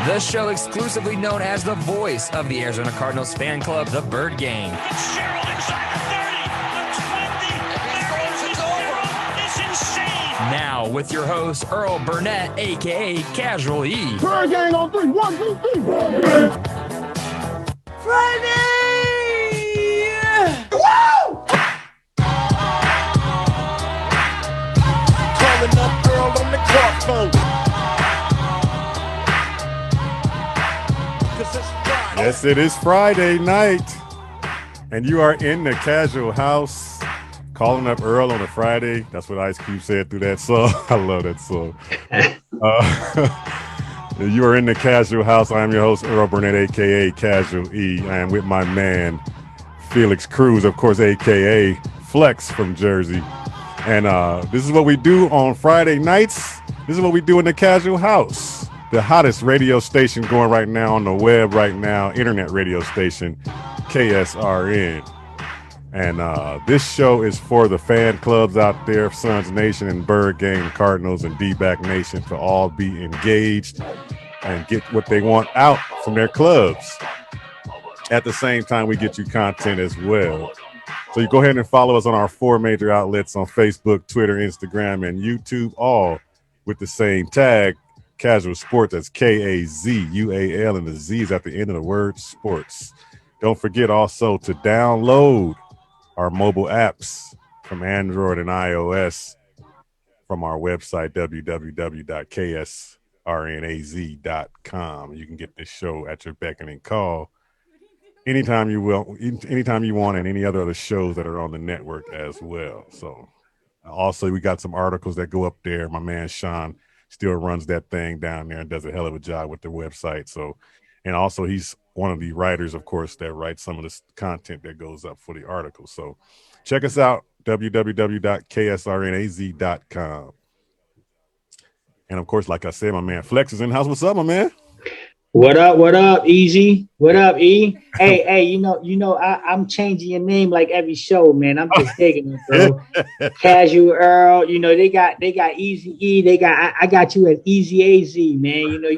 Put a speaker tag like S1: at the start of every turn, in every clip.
S1: The show exclusively known as the voice of the Arizona Cardinals fan club, the Bird Gang.
S2: Fitzgerald inside the 30, the 20, it's over. It's insane.
S1: Now with your host, Earl Burnett, a.k.a. Casual E.
S3: Bird Gang on 3, 1, 2, 3.
S1: Friday!
S3: Woo!
S4: Calling up Earl on the clock phone.
S5: Yes, it is Friday night, and you are in the Casual House, calling up Earl on a Friday. That's what Ice Cube said through that song. I love that song. You are in the Casual House. I am your host, Earl Burnett, a.k.a. Casual E. I am with my man, Felix Cruz, of course, a.k.a. Flex from Jersey. And this is what we do on Friday nights. This is what we do in the Casual House. The hottest radio station going right now on the web right now, internet radio station, KSRN. And this show is for the fan clubs out there, Suns Nation and Bird Gang, Cardinals and D-Back Nation, to all be engaged and get what they want out from their clubs. At the same time, we get you content as well. So you go ahead and follow us on our 4 major outlets on Facebook, Twitter, Instagram, and YouTube, all with the same tag, Kazual Sportz. That's Kazual, and the Z is at the end of the word sports. Don't forget also to download our mobile apps from Android and iOS from our website, www.ksrnaz.com. You can get this show at your beck and call anytime you want, and any other shows that are on the network as well. So also we got some articles that go up there. My man Sean still runs that thing down there and does a hell of a job with the website. So, and also he's one of the writers, of course, that writes some of the content that goes up for the articles. So check us out, www.ksrnaz.com. And of course, like I said, my man Flex is in the house. What's up, my man?
S6: What up, Easy? What up, E? Hey, you know, I'm changing your name like every show, man. I'm just digging it, bro. Casual Earl, you know, they got Easy E. I got you at Easy AZ, man. You know,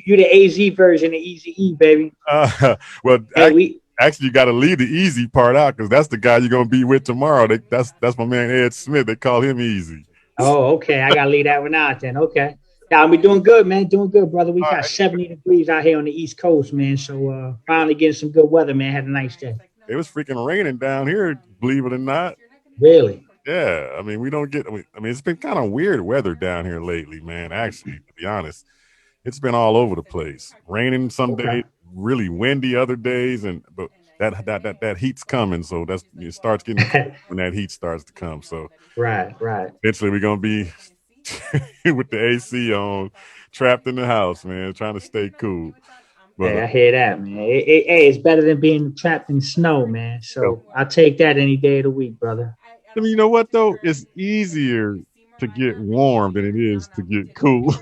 S6: you the AZ version of Easy E, baby.
S5: Actually, you got to leave the easy part out because that's the guy you're gonna be with tomorrow. That's my man Ed Smith. They call him Easy.
S6: Oh, okay. I gotta leave that one out then. Okay. Yeah, we doing good, man. Doing good, brother. We got 70 degrees out here on the East Coast, man. So finally getting some good weather, man. Had a nice day.
S5: It was freaking raining down here, believe it or not.
S6: Really?
S5: Yeah. I mean, it's been kind of weird weather down here lately, man. Actually, to be honest, it's been all over the place. Raining some days, really windy other days, but that heat's coming. So it starts getting when that heat starts to come. So
S6: right.
S5: Eventually, we're gonna be with the AC on, trapped in the house, man, trying to stay cool. But,
S6: I hear that, man. It's better than being trapped in snow, man. So I'll take that any day of the week, brother.
S5: I mean, you know what, though? It's easier to get warm than it is to get cool.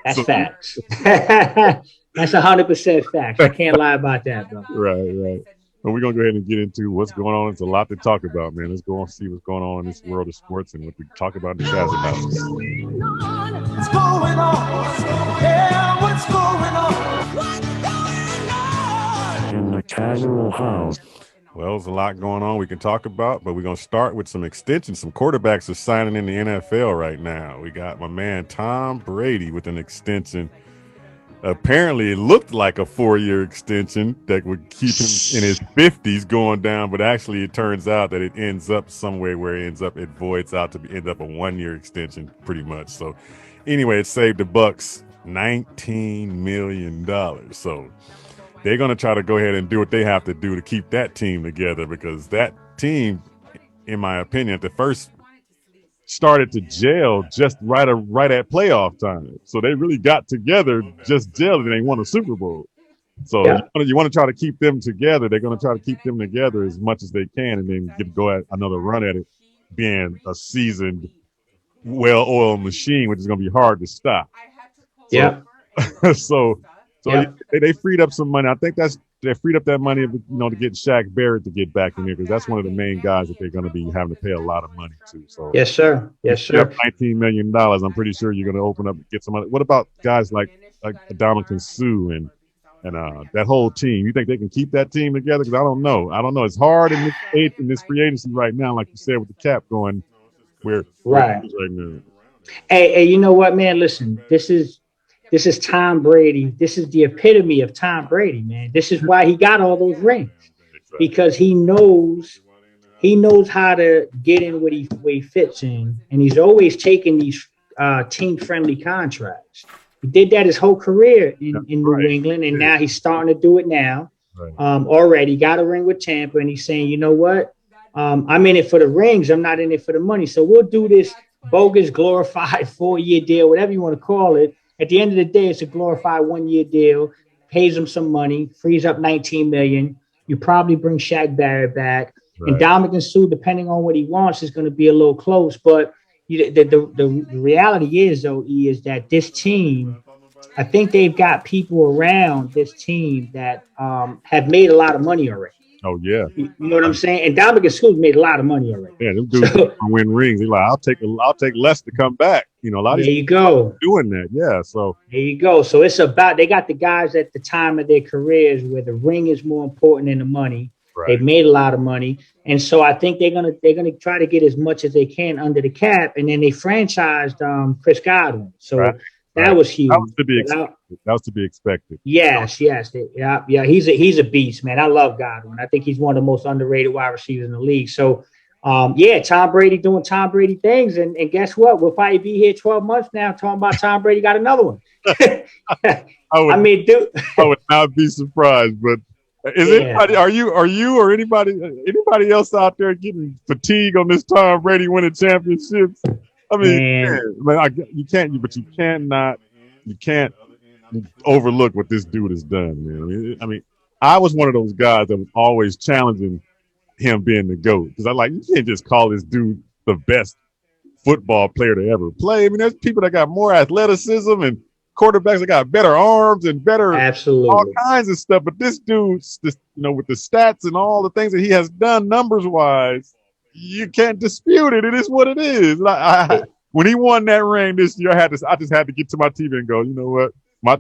S6: That's facts. That's 100% facts. I can't lie about that, bro.
S5: Right. But we're going to go ahead and get into what's going on. It's a lot to talk about, man. Let's go and see what's going on in this world of sports and what we talk about in the Casual House.
S4: What's going on? Yeah, what's going on?
S5: In the Casual House. Well, there's a lot going on we can talk about, but we're going to start with some extensions. Some quarterbacks are signing in the NFL right now. We got my man Tom Brady with an extension. Apparently, it looked like a 4-year extension that would keep him in his 50s going down, but actually it turns out that it ends up somewhere where it voids out to end up a 1-year extension pretty much. So anyway, it saved the Bucs $19 million. So they're going to try to go ahead and do what they have to do to keep that team together, because that team, in my opinion, at the first started to gel just right at playoff time. So they really got together, just gelled, and they won a Super Bowl. So you want to try to keep them together. They're going to try to keep them together as much as they can, and then go at another run at it, being a seasoned, well-oiled machine, which is going to be hard to stop.
S6: Yeah.
S5: So they freed up some money. I think that's they freed up that money, you know, to get Shaq Barrett to get back in there because that's one of the main guys that they're going to be having to pay a lot of money to. So
S6: yes, sir. Yes, sir.
S5: $19 million. I'm pretty sure you're going to open up and get some money. What about guys like Dominican Sue and that whole team? You think they can keep that team together? Because I don't know. It's hard in this free agency right now, like you said, with the cap going where
S6: right
S5: now.
S6: Hey, you know what, man? Listen, this is Tom Brady. This is the epitome of Tom Brady, man. This is why he got all those rings, because he knows how to get in where he fits in, and he's always taking these team-friendly contracts. He did that his whole career in New England, and now he's starting to do it now. Right. Already got a ring with Tampa, and he's saying, you know what? I'm in it for the rings. I'm not in it for the money. So we'll do this bogus, glorified 4-year deal, whatever you want to call it. At the end of the day, it's a glorified 1-year deal, pays him some money, frees up $19 million. You probably bring Shaq Barrett back. Right. And Dominican Sue, depending on what he wants, is going to be a little close. But the reality is, though, is that this team, I think they've got people around this team that have made a lot of money already.
S5: Oh, yeah.
S6: You know what I'm saying? And Dominican Sue's made a lot of money already.
S5: Yeah, them dudes win rings. He's like, I'll take less to come back. You know, a lot of these people doing that. Yeah, so.
S6: There you go. So it's about, they got the guys at the time of their careers where the ring is more important than the money. Right. They've made a lot of money. And so I think they're gonna try to get as much as they can under the cap. And then they franchised Chris Godwin. So that was huge.
S5: That was to be expected.
S6: Yes. Yeah. He's a beast, man. I love Godwin. I think he's one of the most underrated wide receivers in the league. So, Tom Brady doing Tom Brady things. And guess what? We'll probably be here 12 months now talking about Tom Brady got another one. I would
S5: not be surprised. But is anybody? Are you or anybody else out there getting fatigue on this Tom Brady winning championships? I mean, you can't overlook what this dude has done, man. I mean, I was one of those guys that was always challenging him being the GOAT because you can't just call this dude the best football player to ever play. I mean, there's people that got more athleticism and quarterbacks that got better arms and better all kinds of stuff. But this dude's just, with the stats and all the things that he has done numbers wise, you can't dispute it. It is what it is. When he won that ring this year, I just had to get to my TV and go, you know what?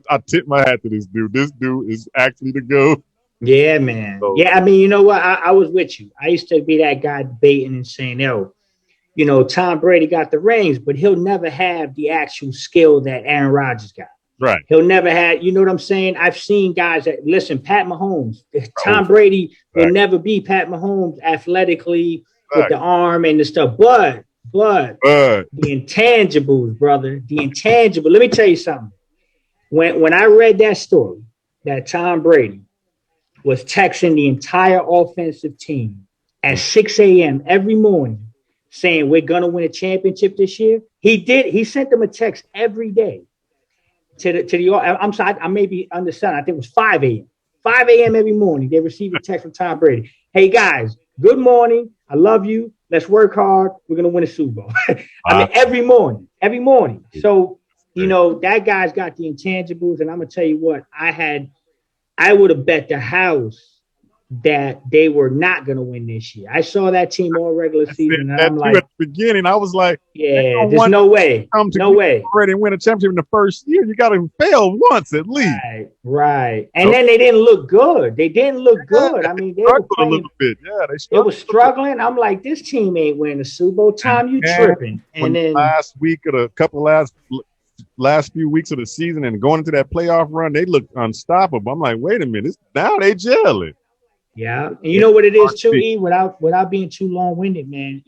S5: I tip my hat to this dude. This dude is actually the GOAT.
S6: Yeah, man. So, yeah, I mean, you know what? I was with you. I used to be that guy debating and saying, Tom Brady got the rings, but he'll never have the actual skill that Aaron Rodgers got.
S5: Right.
S6: He'll never have, you know what I'm saying? I've seen guys Pat Mahomes. Tom Brady will never be Pat Mahomes athletically with the arm and the stuff. But the intangibles, brother, the intangible. Let me tell you something. When I read that story, that Tom Brady was texting the entire offensive team at 6 a.m. every morning saying, we're going to win a championship this year. He sent them a text every day to the I'm sorry, I may be understanding. I think it was 5 a.m. 5 a.m. every morning. They received a text from Tom Brady. Hey, guys, good morning. I love you. Let's work hard. We're going to win a Super Bowl. I mean, every morning. So, that guy's got the intangibles. And I'm going to tell you what, I would have bet the house that they were not going to win this year. I saw that team all regular season. And I'm like,
S5: at the beginning, I was like,
S6: yeah, there's no way. No way.
S5: Already win a championship in the first year. You got to fail once at least.
S6: Right. And then they didn't look good. I mean, they were playing a little bit. Yeah, they were struggling. I'm like, this team ain't winning the Super Bowl. Tom, you tripping. And then
S5: last few weeks of the season and going into that playoff run, they looked unstoppable. I'm like, wait a minute, now they gelling.
S6: Yeah. And you know what it is too, E, without being too long-winded, man,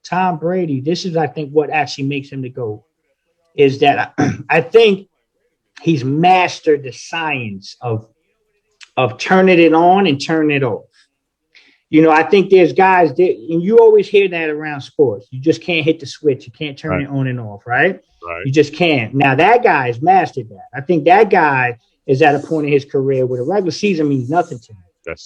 S6: Tom Brady, this is, I think, what actually makes him the GOAT, is that I think he's mastered the science of turning it on and turning it off. I think there's guys that, and you always hear that around sports. You just can't hit the switch. You can't turn it on and off, right? You just can't. Now, that guy has mastered that. I think that guy is at a point in his career where the regular season means nothing to him.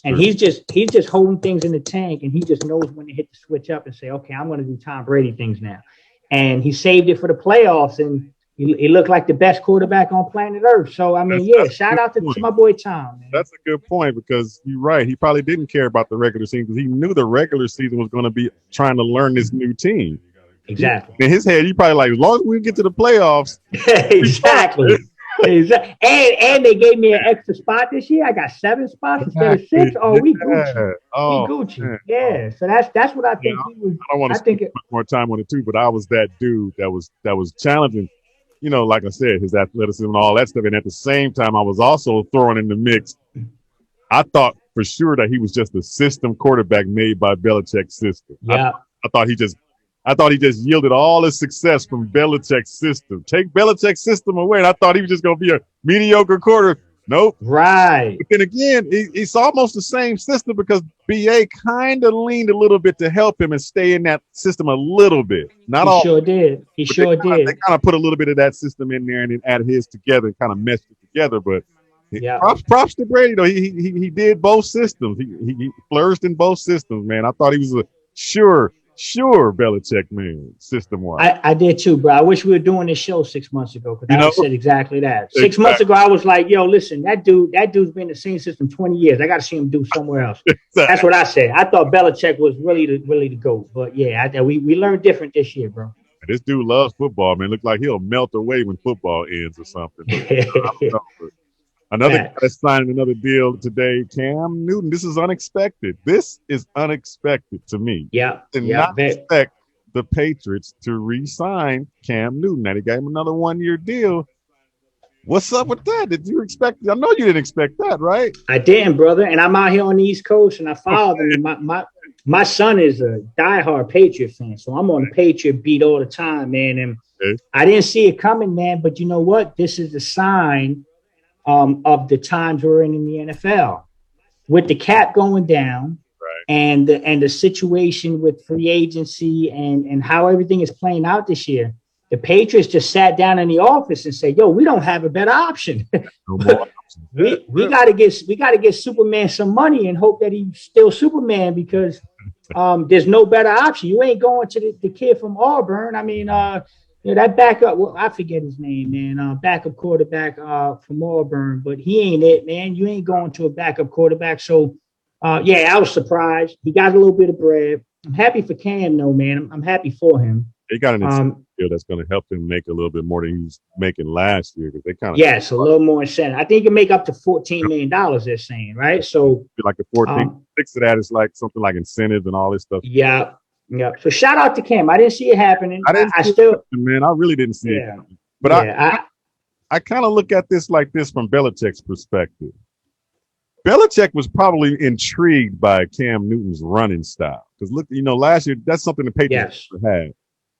S6: And he's just holding things in the tank, and he just knows when to hit the switch up and say, okay, I'm going to do Tom Brady things now. And he saved it for the playoffs. And He looked like the best quarterback on planet Earth. So, I mean, that's shout out to my boy Tom, man.
S5: That's a good point because you're right. He probably didn't care about the regular season because he knew the regular season was going to be trying to learn this new team.
S6: Exactly.
S5: In his head, he probably like, as long as we get to the playoffs.
S6: Exactly. And they gave me an extra spot this year. I got 7 spots instead of 6. Oh, we Gucci. We Gucci. Man. Yeah. So that's what I think he was.
S5: I don't want to spend more time on it too, but I was that dude that was challenging. You know, like I said, his athleticism and all that stuff. And at the same time, I was also throwing in the mix. I thought for sure that he was just a system quarterback made by Belichick's system.
S6: Yeah.
S5: I thought he just yielded all his success from Belichick's system. Take Belichick's system away, and I thought he was just going to be a mediocre quarter. Nope.
S6: Right.
S5: But then again, it's almost the same system because BA kind of leaned a little bit to help him and stay in that system a little bit. Not all.
S6: He sure did. He sure did.
S5: They kind of put a little bit of that system in there and then added his together and kind of meshed it together. But props to Brady, though. He did both systems. He flourished in both systems, man. I thought he was a sure Belichick man, system-wise.
S6: I did too, bro. I wish we were doing this show 6 months ago because I said exactly that. 6 months ago, I was like, yo, listen, that dude's been in the same system 20 years. I got to see him do somewhere else. That's what I said. I thought Belichick was really the GOAT. But, yeah, we learned different this year, bro.
S5: This dude loves football, man. Looks like he'll melt away when football ends or something. Another guy signed another deal today, Cam Newton. This is unexpected. This is unexpected to me.
S6: Yeah.
S5: Did not expect the Patriots to re-sign Cam Newton. Now they got him another 1-year deal. What's up with that? Did you expect? I know you didn't expect that, right?
S6: I didn't, brother. And I'm out here on the East Coast, and I followed them. My son is a diehard Patriot fan, so I'm on the Patriot beat all the time, man. And I didn't see it coming, man. But you know what? This is a sign of the times we're in the NFL, with the cap going down, and the situation with free agency and how everything is playing out this year. The Patriots just sat down in the office and said, "Yo, we don't have a better option. we got to get Superman some money and hope that he's still Superman because there's no better option. You ain't going to the kid from Auburn. I mean, that backup, well, I forget his name, man. Backup quarterback from Auburn, but he ain't it, man. You ain't going to a backup quarterback. So, I was surprised. He got a little bit of bread. I'm happy for Cam, though, man. I'm happy for him.
S5: They got an incentive deal that's going to help him make a little bit more than he was making last year because they kind of
S6: a little more incentive. I think he can make up to $14 million. They're saying, right? So
S5: like the 14, 6 of that is like something like incentives and all this stuff.
S6: Yeah. Yeah. So shout out to Cam. I didn't see it happening. I
S5: really didn't see it happening. But I kind of look at this like this from Belichick's perspective. Belichick was probably intrigued by Cam Newton's running style because look, last year that's something the Patriots had.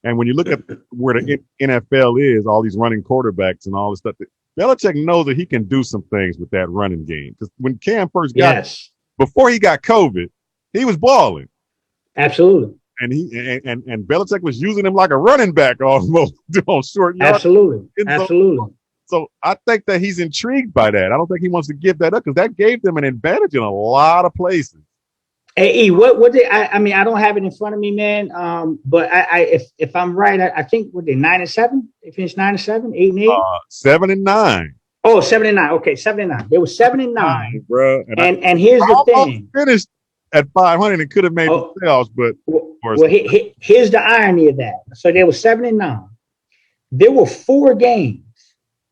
S5: And when you look at where the NFL is, all these running quarterbacks and all this stuff, Belichick knows that he can do some things with that running game. Because when Cam first before he got COVID, he was balling.
S6: Absolutely.
S5: And Belichick was using him like a running back almost on short yards.
S6: Absolutely.
S5: So I think that he's intrigued by that. I don't think he wants to give that up because that gave them an advantage in a lot of places.
S6: Hey, E, what did I mean? I don't have it in front of me, man. But if I'm right, I think what they 9-7. They finished 9-7, 8-8,
S5: 7-9.
S6: Oh, 7-9. Okay, 7-9. They were 7-9,
S5: bro.
S6: And here's the thing:
S5: finished at 500 and could have made the playoffs, but
S6: here's the irony of that. So they were 7-9. There were 4 games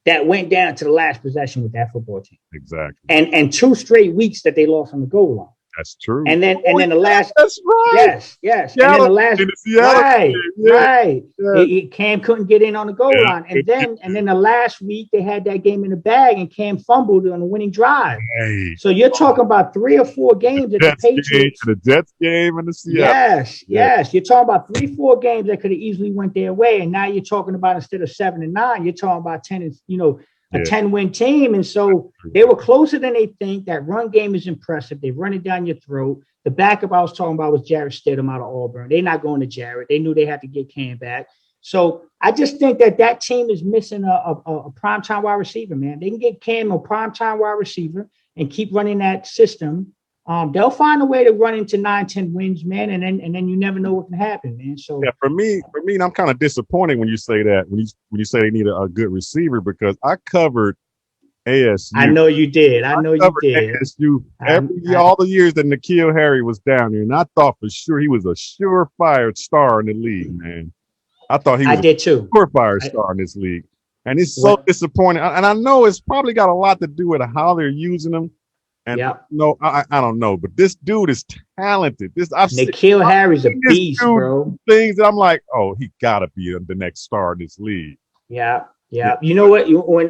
S6: that went down to the last possession with that football team.
S5: Exactly.
S6: And 2 straight weeks that they lost on the goal line.
S5: That's true.
S6: And then the last.
S5: That's right.
S6: Yes.
S5: Seattle,
S6: and then the last. Right.
S5: Yeah.
S6: Cam couldn't get in on the goal line, and then the last week they had that game in the bag, and Cam fumbled on the winning drive.
S5: Hey.
S6: So you're talking about 3 or 4 games that the Patriots.
S5: The Jets game and the Seattle.
S6: Yes. You're talking about 3-4 games that could have easily went their way, and now you're talking about instead of 7-9, you're talking about 10. A 10-win team. And so they were closer than they think. That run game is impressive. They run it down your throat. The backup I was talking about was Jarrett Stidham out of Auburn. They're not going to Jarrett. They knew they had to get Cam back. So I just think that team is missing a primetime wide receiver, man. They can get Cam a primetime wide receiver and keep running that system they'll find a way to run into 9-10 wins, man, and then you never know what can happen, man. So
S5: yeah, for me, I'm kind of disappointed when you say that. When you say they need a good receiver, because I covered ASU.
S6: I know you did. I know you did.
S5: ASU all the years that N'Keal Harry was down there, and I thought for sure he was a surefire star in the league, man. I thought he was a surefire star in this league. And it's so disappointing. And I know it's probably got a lot to do with how they're using him. And I don't know, but this dude is talented.
S6: N'Keal Harry's a beast, bro.
S5: Things that I'm like, oh, he gotta be the next star in this league.
S6: Yeah. You know what?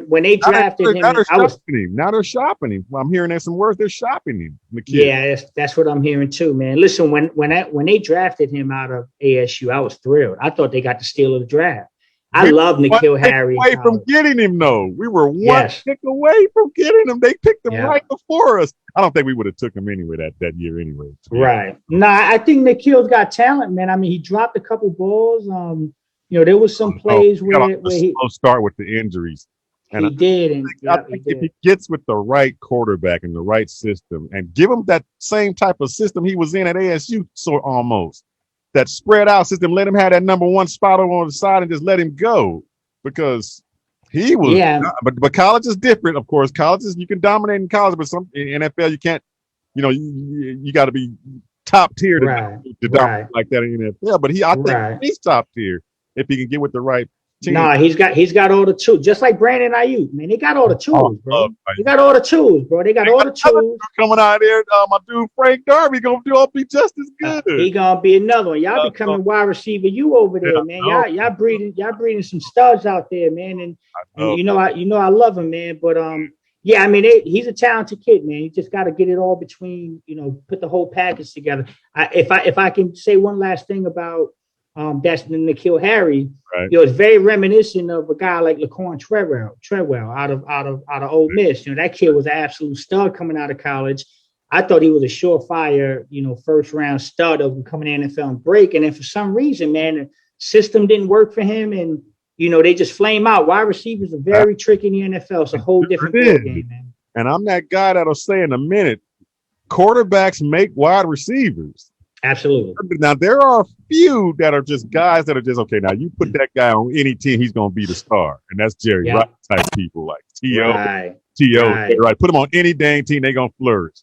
S6: When they drafted him,
S5: now they're shopping him. I'm hearing there's some words. They're shopping him.
S6: Yeah, that's what I'm hearing too, man. Listen, when they drafted him out of ASU, I was thrilled. I thought they got the steal of the draft. I love N'Keal Harry.
S5: Away from getting him, though. We were one pick away from getting him. They picked him right before us. I don't think we would have took him anyway that year anyway.
S6: Right. Nah, I think N'Keal's got talent, man. I mean, he dropped a couple balls. There was some plays where he
S5: slow start with the injuries. And
S6: he did. And
S5: I think if he gets with the right quarterback and the right system, and give him that same type of system he was in at ASU, almost. That spread out system, let him have that number one spot on the side and just let him go, because he was. Yeah. But college is different, of course. College is, you can dominate in college, but in NFL you can't. You got to be top tier to dominate like that in NFL. But I think he's top tier if he can get with the right team.
S6: Nah, he's got all the tools, just like Brandon Ayuk. Man, they got all the tools, bro. They got all the tools, bro. They got all the tools.
S5: Coming out there, my dude Frank Darby gonna be just as good.
S6: He gonna be another one. Y'all becoming wide receiver. You over there, man. Y'all breeding some studs out there, man. And I love him, man. But yeah, I mean, he's a talented kid, man. You just got to get it all between, put the whole package together. If I can say one last thing about that's N'Keal Harry, it's very reminiscent of a guy like Laquan Treadwell out of Ole Miss. That kid was an absolute stud coming out of college. I thought he was a surefire, first round stud of coming in the NFL and break. And then for some reason, man, the system didn't work for him, and they just flame out. Wide receivers are very tricky in the NFL. It's a whole different game, man.
S5: And I'm that guy that'll say in a minute, quarterbacks make wide receivers.
S6: Absolutely.
S5: Now, there are a few that are just guys that are just, okay, now you put that guy on any team, he's going to be the star. And that's Jerry Rice type people like T.O. Right. Put them on any dang team, they're going to flourish.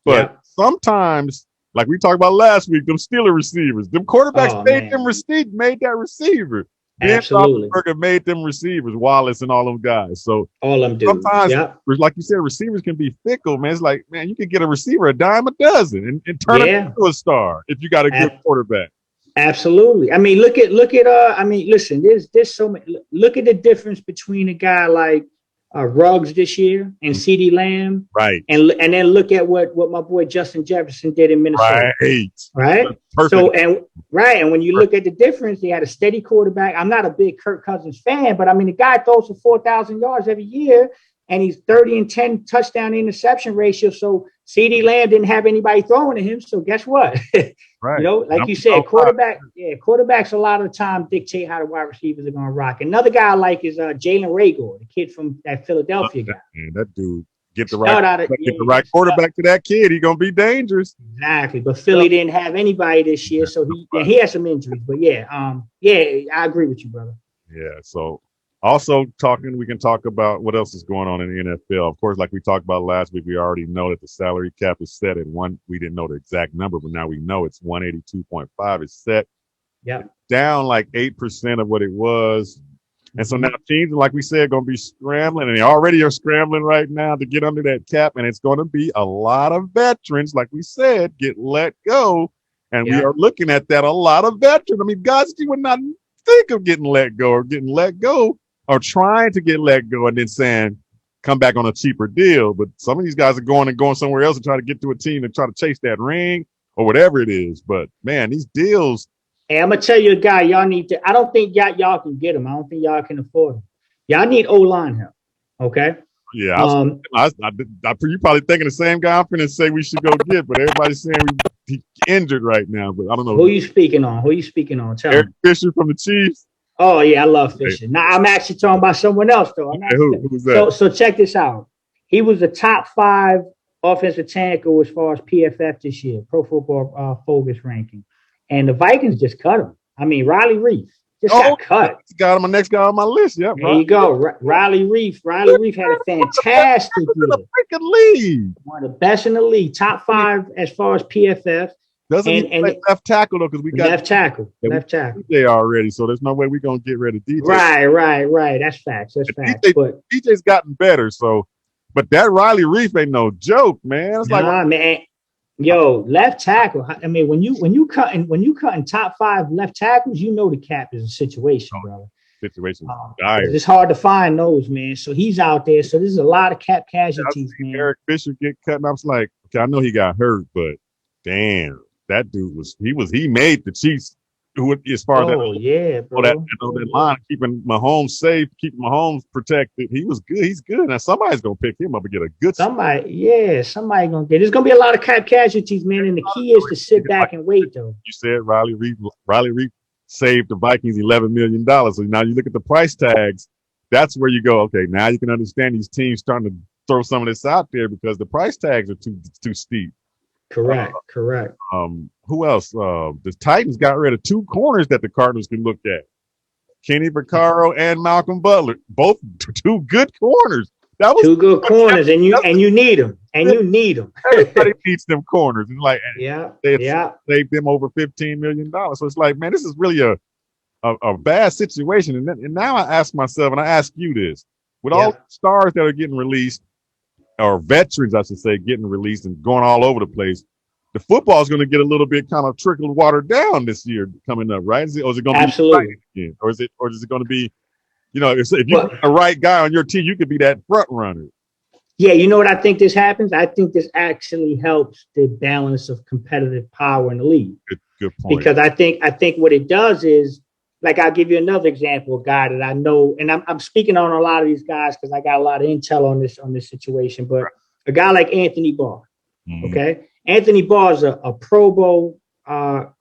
S5: But sometimes, like we talked about last week, them Steeler receivers, them quarterbacks made that receiver.
S6: Absolutely.
S5: Burger made them receivers, Wallace and all them guys. So
S6: all them dudes.
S5: Sometimes, like you said, receivers can be fickle, man. It's like, man, you can get a receiver a dime a dozen and turn him into a star if you got a good quarterback.
S6: Absolutely. I mean, look at listen, there's so many. Look at the difference between a guy like Ruggs this year and CeeDee Lamb.
S5: Right.
S6: And then look at what my boy Justin Jefferson did in Minnesota. Right.
S5: Perfect.
S6: So and when you look at the difference, they had a steady quarterback. I'm not a big Kirk Cousins fan, but I mean the guy throws for 4,000 yards every year, and he's 30-10 touchdown interception ratio. So CeeDee Lamb didn't have anybody throwing to him. So guess what?
S5: Right.
S6: Like you said, quarterbacks a lot of the time dictate how the wide receivers are going to rock. Another guy I like is Jalen Reagor, the kid from that Philadelphia guy.
S5: Man, that dude get the right quarterback to that kid, he's going to be dangerous.
S6: Exactly. But Philly didn't have anybody this year, so he had some injuries. But I agree with you, brother.
S5: Yeah. So also we can talk about what else is going on in the NFL. Of course, like we talked about last week, we already know that the salary cap is set at one. We didn't know the exact number, but now we know it's 182.5 is set.
S6: Yeah.
S5: Down like 8% of what it was. And so now teams, like we said, going to be scrambling, and they already are scrambling right now to get under that cap. And it's going to be a lot of veterans, like we said, get let go. And we are looking at that, a lot of veterans. I mean, guys, you would not think of getting let go or trying to get let go and then saying, come back on a cheaper deal. But some of these guys are going somewhere else and try to get to a team and try to chase that ring or whatever it is. But man, these deals.
S6: Hey, I'm gonna tell you a guy y'all need to. I don't think y'all can get him. I don't think y'all can afford him. Y'all need O-line help. Okay.
S5: Yeah. You're probably thinking the same guy I'm finna say we should go get, but everybody's saying he's injured right now. But I don't know.
S6: Who you speaking on? Tell
S5: Eric
S6: me.
S5: Fisher from the Chiefs.
S6: Oh yeah, I love Fisher. Now I'm actually talking about someone else though.
S5: Who's that?
S6: So check this out. He was a top 5 offensive tackle as far as PFF this year, Pro Football Focus ranking. And the Vikings just cut him. I mean, Riley Reef just got cut.
S5: Got him. My next guy on my list. Yeah,
S6: there you go. Riley Reef. Riley Reef had a fantastic year.
S5: In the freaking league.
S6: One of the best in the league. Top 5 as far as PFF.
S5: Doesn't he play left tackle though? Because we got
S6: left tackle.
S5: DJ already, so there's no way we're gonna get rid of DJ.
S6: Right. That's facts. But
S5: DJ's gotten better. So, but that Riley Reef ain't no joke, man. It's
S6: man. Yo, left tackle. I mean, when you cutting top 5 left tackles, you know the cap is a situation, brother.
S5: Situation dire.
S6: It's hard to find those, man. So he's out there. So there's a lot of cap casualties, man.
S5: Eric Fisher get cut, and I was like, okay, I know he got hurt, but damn. That dude he made the Chiefs as far as that line, keeping Mahomes safe, keeping Mahomes protected. He was good. He's good. Now somebody's gonna pick him up and get a good
S6: somebody gonna get. There's gonna be a lot of cap casualties, man. And the key is to sit back and wait, though.
S5: You said Riley Reef saved the Vikings $11 million. So now you look at the price tags. That's where you go. Okay, now you can understand these teams starting to throw some of this out there because the price tags are too steep.
S6: Correct.
S5: Who else? The Titans got rid of 2 corners that the Cardinals can look at. Kenny Vaccaro and Malcolm Butler, both 2 good corners. That was
S6: 2 good corners, and you need them.
S5: Everybody needs them corners. It's like
S6: they
S5: saved them over $15 million. So it's like, man, this is really a bad situation. And now I ask myself, and I ask you this: with all the stars that are getting released, or veterans, I should say, getting released and going all over the place, the football is going to get a little bit kind of trickled watered down this year coming up, right? Is it going to
S6: absolutely
S5: be again? Or is it going to be, if you put the right guy on your team, you could be that front runner.
S6: Yeah, you know what I think this happens? I think this actually helps the balance of competitive power in the league.
S5: Good point.
S6: Because I think what it does is, like, I'll give you another example, a guy that I know, and I'm speaking on a lot of these guys because I got a lot of intel on this situation. But a guy like Anthony Barr, okay, Anthony Barr is a Pro Bowl outside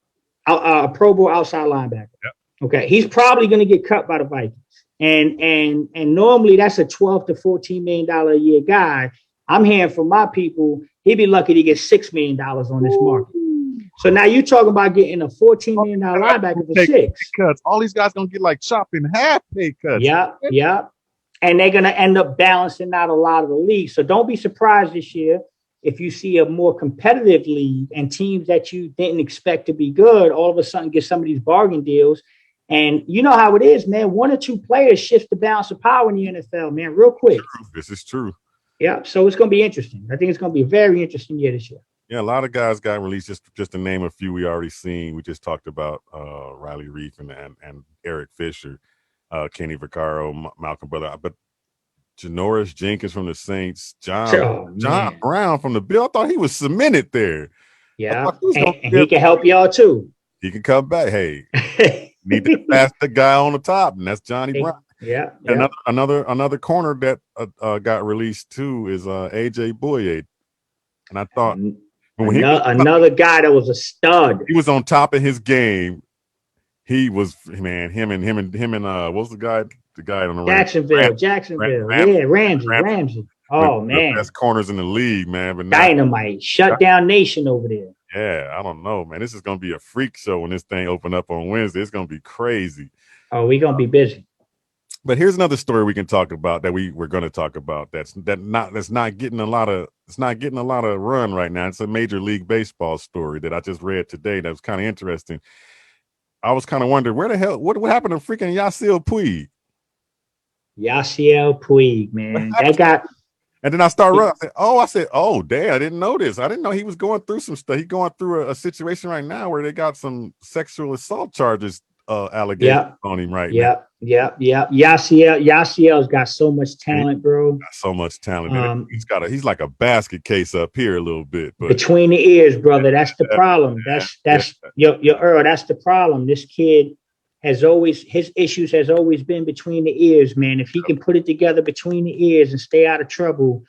S6: linebacker.
S5: Yep.
S6: Okay, he's probably going to get cut by the Vikings, and normally that's a $12 to $14 million a year guy. I'm hearing from my people he'd be lucky to get $6 million on this market. So now you're talking about getting a $14 million linebacker for 6
S5: cuts. All these guys gonna get like chopped in half pay cuts.
S6: Yeah. And they're gonna end up balancing out a lot of the league. So don't be surprised this year if you see a more competitive league and teams that you didn't expect to be good all of a sudden get some of these bargain deals. And you know how it is, man. 1 or 2 players shift the balance of power in the NFL, man, real quick.
S5: This is true.
S6: Yeah. So it's gonna be interesting. I think it's gonna be a very interesting year this year.
S5: Yeah, a lot of guys got released. Just to name a few we already seen. We just talked about Riley Reef and Eric Fisher, Kenny Vaccaro, Malcolm Butler, but Janoris Jenkins from the Saints, John Brown from the Bills. I thought he was cemented there.
S6: Yeah, and he can help y'all too.
S5: He can come back. Hey, need to pass the guy on the top, and that's Johnny Brown.
S6: Yeah.
S5: Another corner that got released too is AJ Bouye, and I thought.
S6: Another guy that was a stud.
S5: He was on top of his game. He was, man, him and what's the guy on the
S6: Jacksonville. Ramsey. Oh, man.
S5: Best corners in the league, man. But
S6: Dynamite. Shut down nation over there.
S5: Yeah, I don't know, man. This is going to be a freak show when this thing open up on Wednesday. It's going to be crazy.
S6: Oh, we're going to be busy.
S5: But here's another story we can talk about that we're going to talk about that's not getting a lot of run right now. It's a Major League Baseball story that I just read today that was kind of interesting. I was kind of wondering what happened to freaking Yasiel Puig.
S6: Yasiel Puig, man, that guy.
S5: And then I started running. I said, oh, damn, I didn't know this. I didn't know he was going through some stuff. He's going through a situation right now where they got some sexual assault charges allegations on him right now.
S6: Yasiel's got so much talent, bro.
S5: Got so much talent. He's like a basket case up here a little bit. But
S6: between the ears, brother. That's the problem. That's your Earl. That's the problem. This kid his issues has always been between the ears, man. If he can put it together between the ears and stay out of trouble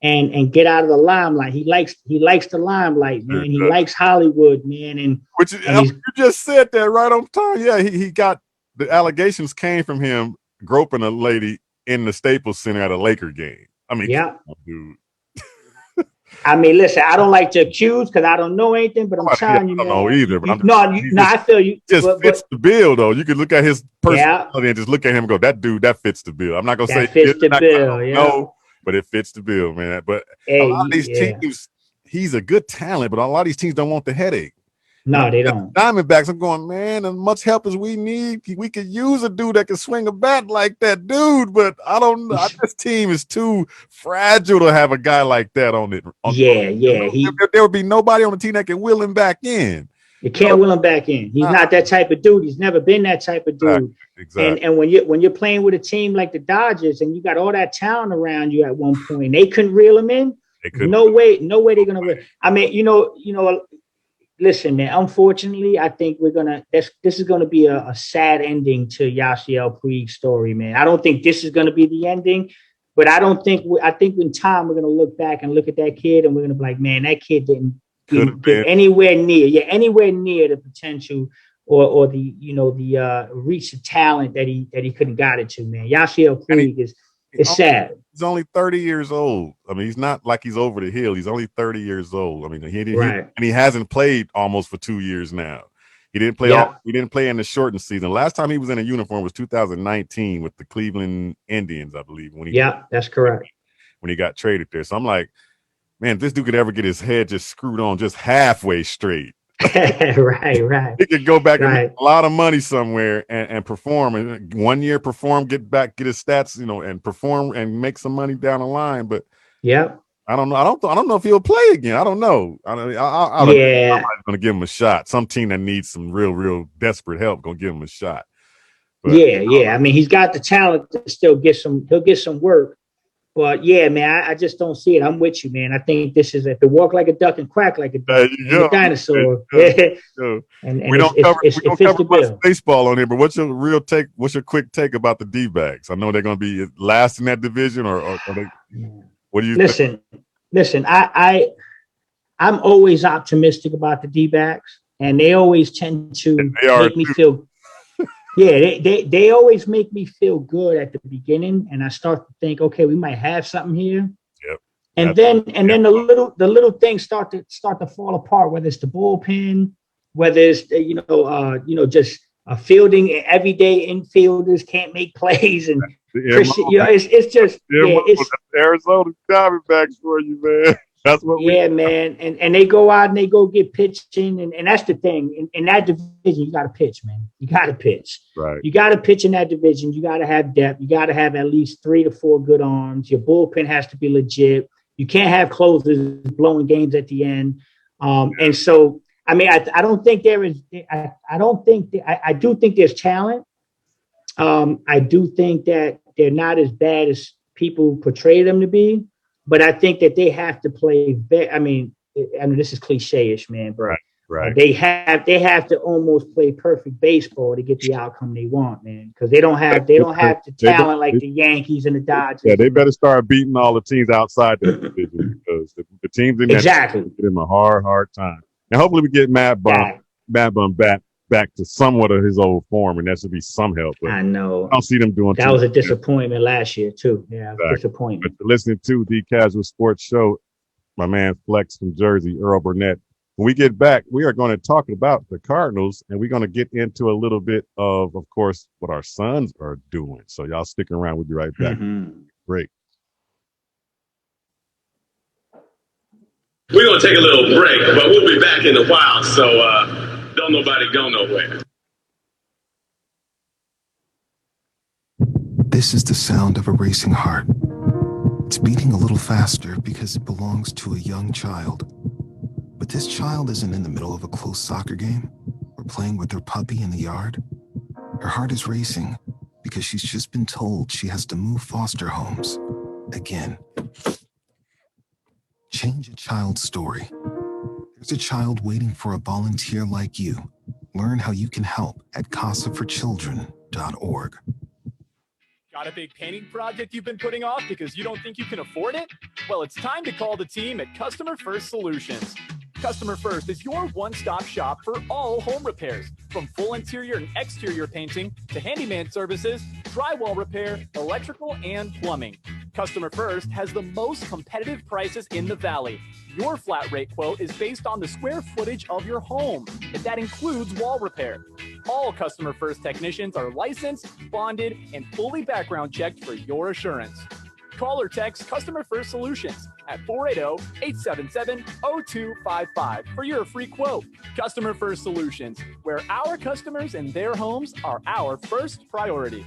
S6: and get out of the limelight. He likes the limelight, man. He likes Hollywood, man. And
S5: you just said that right on time. Yeah, he got the allegations came from him groping a lady in the Staples Center at a Laker game. I mean,
S6: yeah,
S5: dude.
S6: I mean, listen, I don't like to accuse because I don't know anything, but I'm telling you, man.
S5: I don't know either. But
S6: I feel you.
S5: Just fits the bill, though. You can look at his personality and just look at him and go, that dude, that fits the bill. I'm not going to say
S6: fits the bill.
S5: No, but it fits the bill, man. But a lot of these teams, he's a good talent, but a lot of these teams don't want the headache.
S6: No, they don't.
S5: Diamondbacks, I'm going, man, as much help as we need, we could use a dude that can swing a bat like that dude, but I don't know. This team is too fragile to have a guy like that on it. There would be nobody on the team that can will him back in.
S6: You can't will him back in. He's not that type of dude. He's never been that type of dude. Exactly. And when you're playing with a team like the Dodgers and you got all that talent around you at one point, they couldn't reel him in. No way they're gonna win. I mean, listen, man, unfortunately, I think this is gonna be a sad ending to Yasiel Puig's story, man. I don't think this is gonna be the ending, but I think in time we're gonna look back and look at that kid and we're gonna be like, man, that kid didn't get anywhere near the potential or the reach of talent that he couldn't got it to, man. Yasiel Puig is sad. He's
S5: only 30 years old. I mean, he's not like he's over the hill. He's only 30 years old. I mean, he hasn't played almost for 2 years now. He didn't play. He didn't play in the shortened season. Last time he was in a uniform was 2019 with the Cleveland Indians, I believe.
S6: That's correct.
S5: When he got traded there, so I'm like, man, if this dude could ever get his head just screwed on just halfway straight.
S6: Right.
S5: He could go back and make a lot of money somewhere and perform, and 1 year perform, get his stats, and perform and make some money down the line. But I don't know. I don't know if he'll play again. I don't know. I'm going to give him a shot. Some team that needs some real desperate help going to give him a shot. But,
S6: I mean, he's got the talent to still get some. He'll get some work. But yeah, man, I just don't see it. I'm with you, man. I think this is to walk like a duck and quack like a dinosaur. And
S5: we don't cover much baseball on here, but what's your quick take about the D-backs? I know they're going to be last in that division, or they, what do you think?
S6: Listen. I'm always optimistic about the D-backs, and they always tend to make me feel. Yeah, they always make me feel good at the beginning, and I start to think, okay, we might have something here.
S5: Yep.
S6: And then the little things start to fall apart. Whether it's the bullpen, whether it's just fielding, everyday infielders can't make plays, and it's just it's
S5: Arizona Diamondbacks for you, man. That's what
S6: man. And they go out and they go get pitching. And that's the thing. In that division, you got to pitch, man. You got to pitch.
S5: Right.
S6: You got to pitch in that division. You got to have depth. You got to have at least 3 to 4 good arms. Your bullpen has to be legit. You can't have closers blowing games at the end. And so, I mean, I don't think there is – I do think there's talent. I do think that they're not as bad as people portray them to be. But I think that they have to play. I mean, this is cliche-ish, man. But
S5: right.
S6: They have to almost play perfect baseball to get the outcome they want, man. Because they don't have the talent like the Yankees and the Dodgers.
S5: Yeah, they better start beating all the teams outside the division because the teams in that give them a hard time. And hopefully we get Mad Bum back to somewhat of his old form, and that should be some help. But
S6: I know.
S5: I don't see them doing
S6: that. Was a disappointment last year too. Yeah, exactly. Disappointment.
S5: But listening to the Kazual Sportz Show, my man Flex from Jersey, Earl Burnett. When we get back, we are going to talk about the Cardinals, and we're going to get into a little bit of course, what our Suns are doing. So y'all stick around. We'll be right back. Break.
S7: We're going to take a little break, but we'll be back in a while. So, don't nobody go nowhere.
S8: This is the sound of a racing heart. It's beating a little faster because it belongs to a young child. But this child isn't in the middle of a close soccer game or playing with her puppy in the yard. Her heart is racing because she's just been told she has to move foster homes again. Change a child's story. There's a child waiting for a volunteer like you. Learn how you can help at casaforchildren.org.
S9: Got a big painting project you've been putting off because you don't think you can afford it? Well, it's time to call the team at Customer First Solutions. Customer First is your one-stop shop for all home repairs, from full interior and exterior painting to handyman services, drywall repair, electrical, and plumbing. Customer First has the most competitive prices in the Valley. Your flat rate quote is based on the square footage of your home, and that includes wall repair. All Customer First technicians are licensed, bonded, and fully background checked for your assurance. Call or text Customer First Solutions at 480-877-0255 for your free quote. Customer First Solutions, where our customers and their homes are our first priority.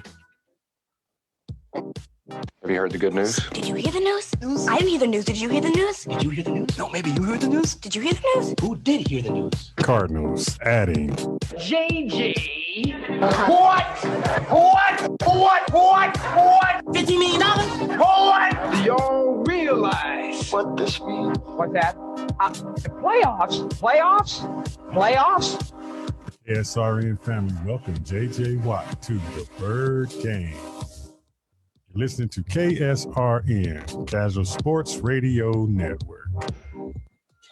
S10: Have you heard the good news?
S11: Did you hear the news? I didn't hear the news. Did you hear the news?
S3: Did you hear the news? No, maybe you heard the news.
S11: Did you hear the news?
S3: Who did hear the news?
S5: Cardinals adding
S3: JJ. What? $50 million? What? Do y'all realize what this means? What's that? The playoffs.
S5: KSRN family, welcome JJ Watt to the Bird Game. You're listening to KSRN, Kazual Sportz Radio Network.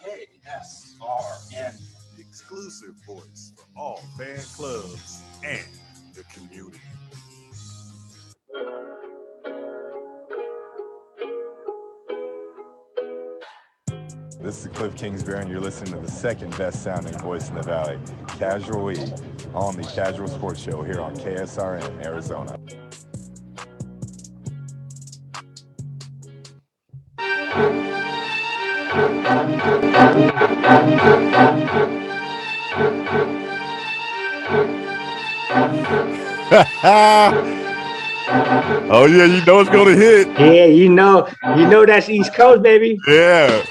S12: KSRN, the exclusive voice for all fan clubs and the community.
S13: This is Cliff Kingsbury, and you're listening to the second best sounding voice in the Valley, Kazual E, on the Kazual Sportz Show here on KSRN, Arizona.
S5: Oh yeah, you know it's gonna hit.
S6: Yeah, you know that's East Coast, baby.
S5: Yeah.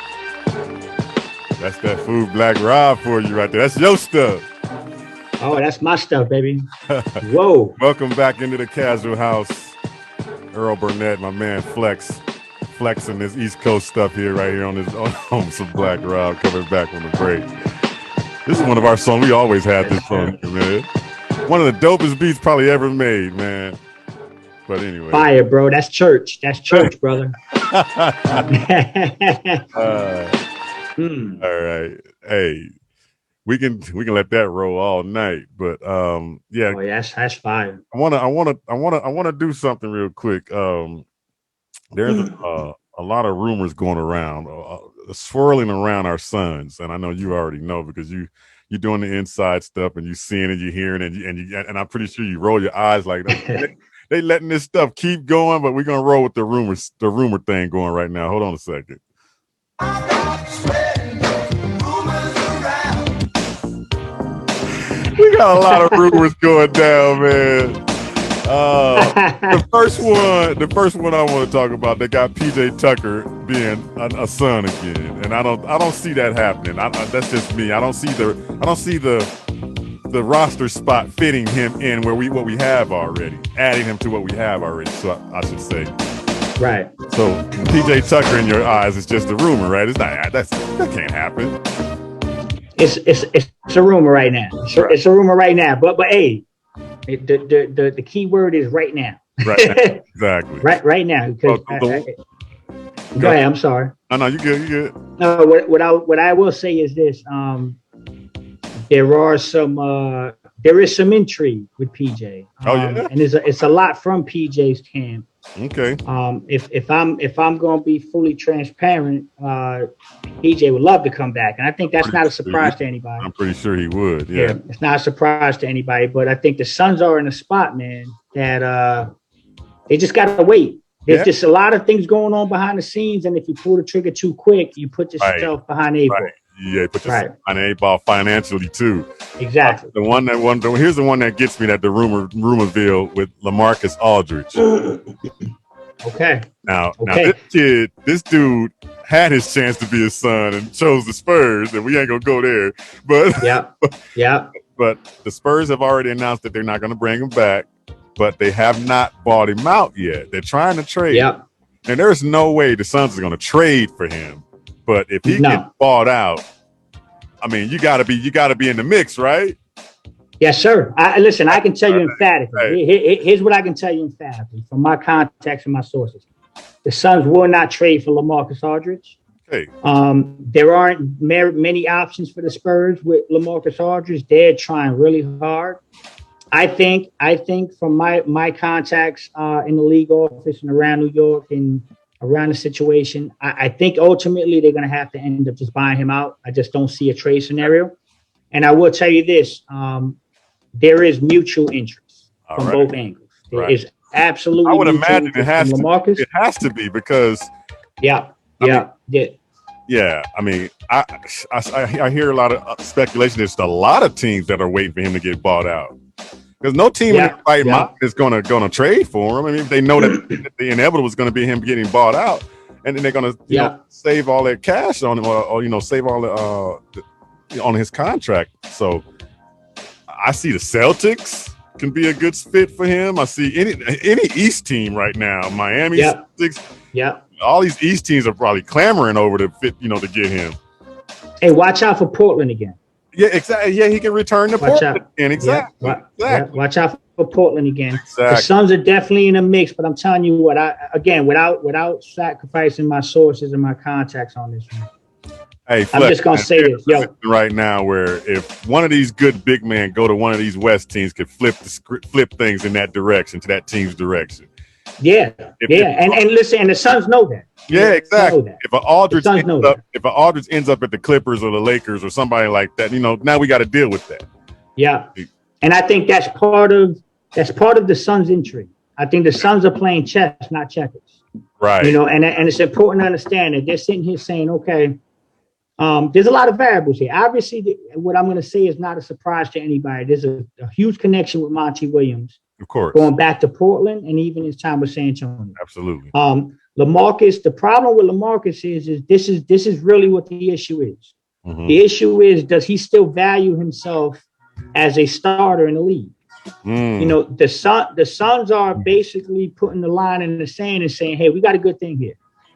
S5: That's that Food Black Rob for you right there. That's your stuff.
S6: Oh, that's my stuff, baby. Whoa.
S5: Welcome back into the Kazual House. Earl Burnett, my man flexing this East Coast stuff here right here on some Black Rob coming back from the break. This is one of our songs. We always had this song, man. One of the dopest beats probably ever made, man. But anyway.
S6: Fire, bro. That's church. That's church, brother.
S5: All right. Hey, we can let that roll all night, but yeah.
S6: Oh, that's fine.
S5: I wanna do something real quick. There's a lot of rumors going around, swirling around our Suns, and I know you already know because you're doing the inside stuff and you seeing it, you hearing it, and I'm pretty sure you roll your eyes like that. They letting this stuff keep going, but we're gonna roll with the rumor thing going right now. Hold on a second. We got a lot of rumors going down, man. The first one I want to talk about, they got PJ Tucker being a Sun again, and I don't see that happening. That's just me. I don't see the roster spot fitting him in what we have already, adding him to what we have already. So I should say,
S6: right.
S5: So PJ Tucker in your eyes is just a rumor, right? It's not that can't happen.
S6: It's a rumor right now. It's a rumor right now. But hey, the key word is right now.
S5: Right now. Exactly.
S6: right now. Because go ahead. I'm sorry.
S5: No, you good. You good.
S6: No, what I will say is this. There is some intrigue with PJ. And it's a lot from PJ's camp.
S5: Okay.
S6: If I'm gonna be fully transparent, PJ would love to come back, and I think that's not a surprise to anybody.
S5: I'm pretty sure he would. Yeah,
S6: it's not a surprise to anybody, but I think the Suns are in a spot, man, that they just gotta wait. There's just a lot of things going on behind the scenes, and if you pull the trigger too quick, you put yourself behind the eight ball.
S5: Yeah, put yourself behind the eight ball financially too.
S6: Exactly.
S5: Here's the one that gets me, that the rumorville with LaMarcus Aldridge.
S6: Okay.
S5: Now this dude had his chance to be a Sun and chose the Spurs, and we ain't gonna go there. But
S6: yeah.
S5: But the Spurs have already announced that they're not gonna bring him back, but they have not bought him out yet. They're trying to trade.
S6: Yeah.
S5: And there's no way the Suns are gonna trade for him. But if he gets bought out, I mean, you gotta be in the mix, right?
S6: Yes, sir. Listen, I can tell you emphatically. Here's what I can tell you emphatically from my contacts and my sources. The Suns will not trade for LaMarcus Aldridge.
S5: Okay.
S6: There aren't many options for the Spurs with LaMarcus Aldridge. They're trying really hard. I think from my contacts in the league office and around New York and around the situation, I think ultimately they're going to have to end up just buying him out. I just don't see a trade scenario. And I will tell you this, there is mutual interest from both angles. There is absolutely.
S5: I would imagine it has
S6: LaMarcus.
S5: It has to be because.
S6: Yeah.
S5: I mean, I hear a lot of speculation. There's a lot of teams that are waiting for him to get bought out. Because no team in the right mind is gonna trade for him. I mean, they know that the inevitable is going to be him getting bought out, and then they're going to you know, save all their cash on him, or you know, save all the on his contract. So I see the Celtics can be a good fit for him. I see any East team right now, Miami, Celtics, all these East teams are probably clamoring over to fit, you know, to get him.
S6: Hey, watch out for Portland again.
S5: Yeah, exactly. Yeah, he can return to Portland again. Exactly.
S6: Watch out for Portland again.
S5: Exactly.
S6: The Suns are definitely in the mix, but I'm telling you what, without sacrificing my sources and my contacts on this one.
S5: Hey, Flex,
S6: I'm just gonna say this,
S5: right now, where if one of these good big men go to one of these West teams, could flip things in that direction, to that team's direction.
S6: And listen, and the Suns know that.
S5: Yeah, exactly. If an Aldridge ends up at the Clippers or the Lakers or somebody like that, you know, now we got to deal with that.
S6: Yeah, and I think that's part of the Suns' intrigue. I think the Suns are playing chess, not checkers.
S5: Right.
S6: You know, and it's important to understand that they're sitting here saying, okay, there's a lot of variables here. Obviously, what I'm going to say is not a surprise to anybody. There's a huge connection with Monty Williams.
S5: Of course.
S6: Going back to Portland and even his time with San Antonio.
S5: Absolutely.
S6: LaMarcus, the problem with LaMarcus is this is really what the issue is.
S5: Mm-hmm.
S6: The issue is, does he still value himself as a starter in the league? You know, the Suns are basically putting the line in the sand and saying, hey, we got a good thing here.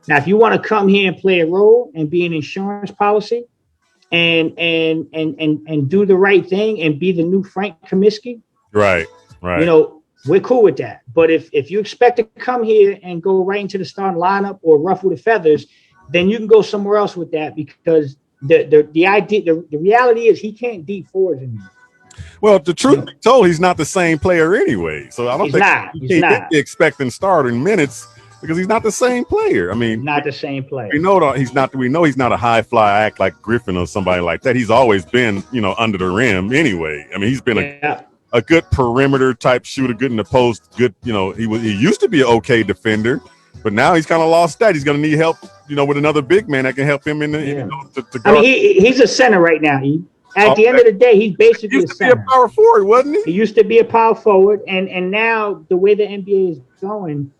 S6: Now, if you want to come here and play a role and be an insurance policy and do the right thing and be the new Frank Kaminsky,
S5: right.
S6: You know, we're cool with that. But if you expect to come here and go right into the starting lineup or ruffle the feathers, then you can go somewhere else with that, because the reality is he can't deep forwards anymore.
S5: Well, the truth be told, he's not the same player anyway. So I don't think he can't be expecting starting minutes, because he's not the same player. I mean,
S6: not the same player.
S5: We know he's not. We know he's not a high fly act like Griffin or somebody like that. He's always been, you know, under the rim anyway. I mean, he's been a good perimeter type shooter, good in the post, good. You know, he used to be an okay defender, but now he's kind of lost that. He's going to need help, you know, with another big man that can help him in the. You know, to
S6: I mean, he's a center right now. At the end of the day, he's basically
S5: a center. He used to be a power forward, wasn't he?
S6: He used to be a power forward, and now the way the NBA is going,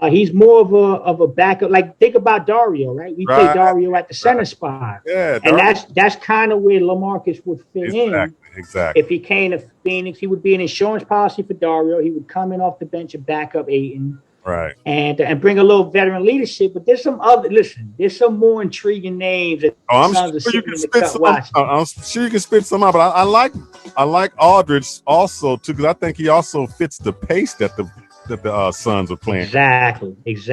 S6: he's more of a backup. Like, think about Dario, right? We play Dario at the center spot.
S5: Yeah,
S6: and that's kind of where LaMarcus would fit in.
S5: Exactly.
S6: If he came to Phoenix, he would be an insurance policy for Dario. He would come in off the bench and back up Ayton.
S5: Right.
S6: And bring a little veteran leadership. But there's some more intriguing names.
S5: I'm sure you can spit some out. But I like Aldridge also too, because I think he also fits the pace that the Suns are playing.
S6: Exactly.
S5: It's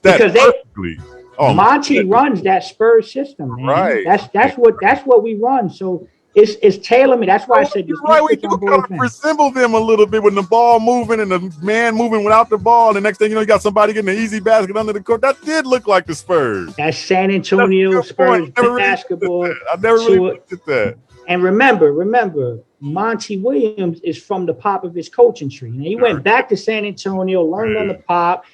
S5: that because perfectly.
S6: Monty runs that Spurs system, man.
S5: Right.
S6: That's what we run. So it's tailor-made. That's why I said
S5: you're right. We do kind of resemble them a little bit, when the ball moving and the man moving without the ball. The next thing you know, you got somebody getting an easy basket under the court. That did look like the Spurs.
S6: That's San Antonio Spurs basketball.
S5: I never really looked at that.
S6: And remember, Monty Williams is from the Popovich coaching tree. Now, he went back to San Antonio, learned under Pop,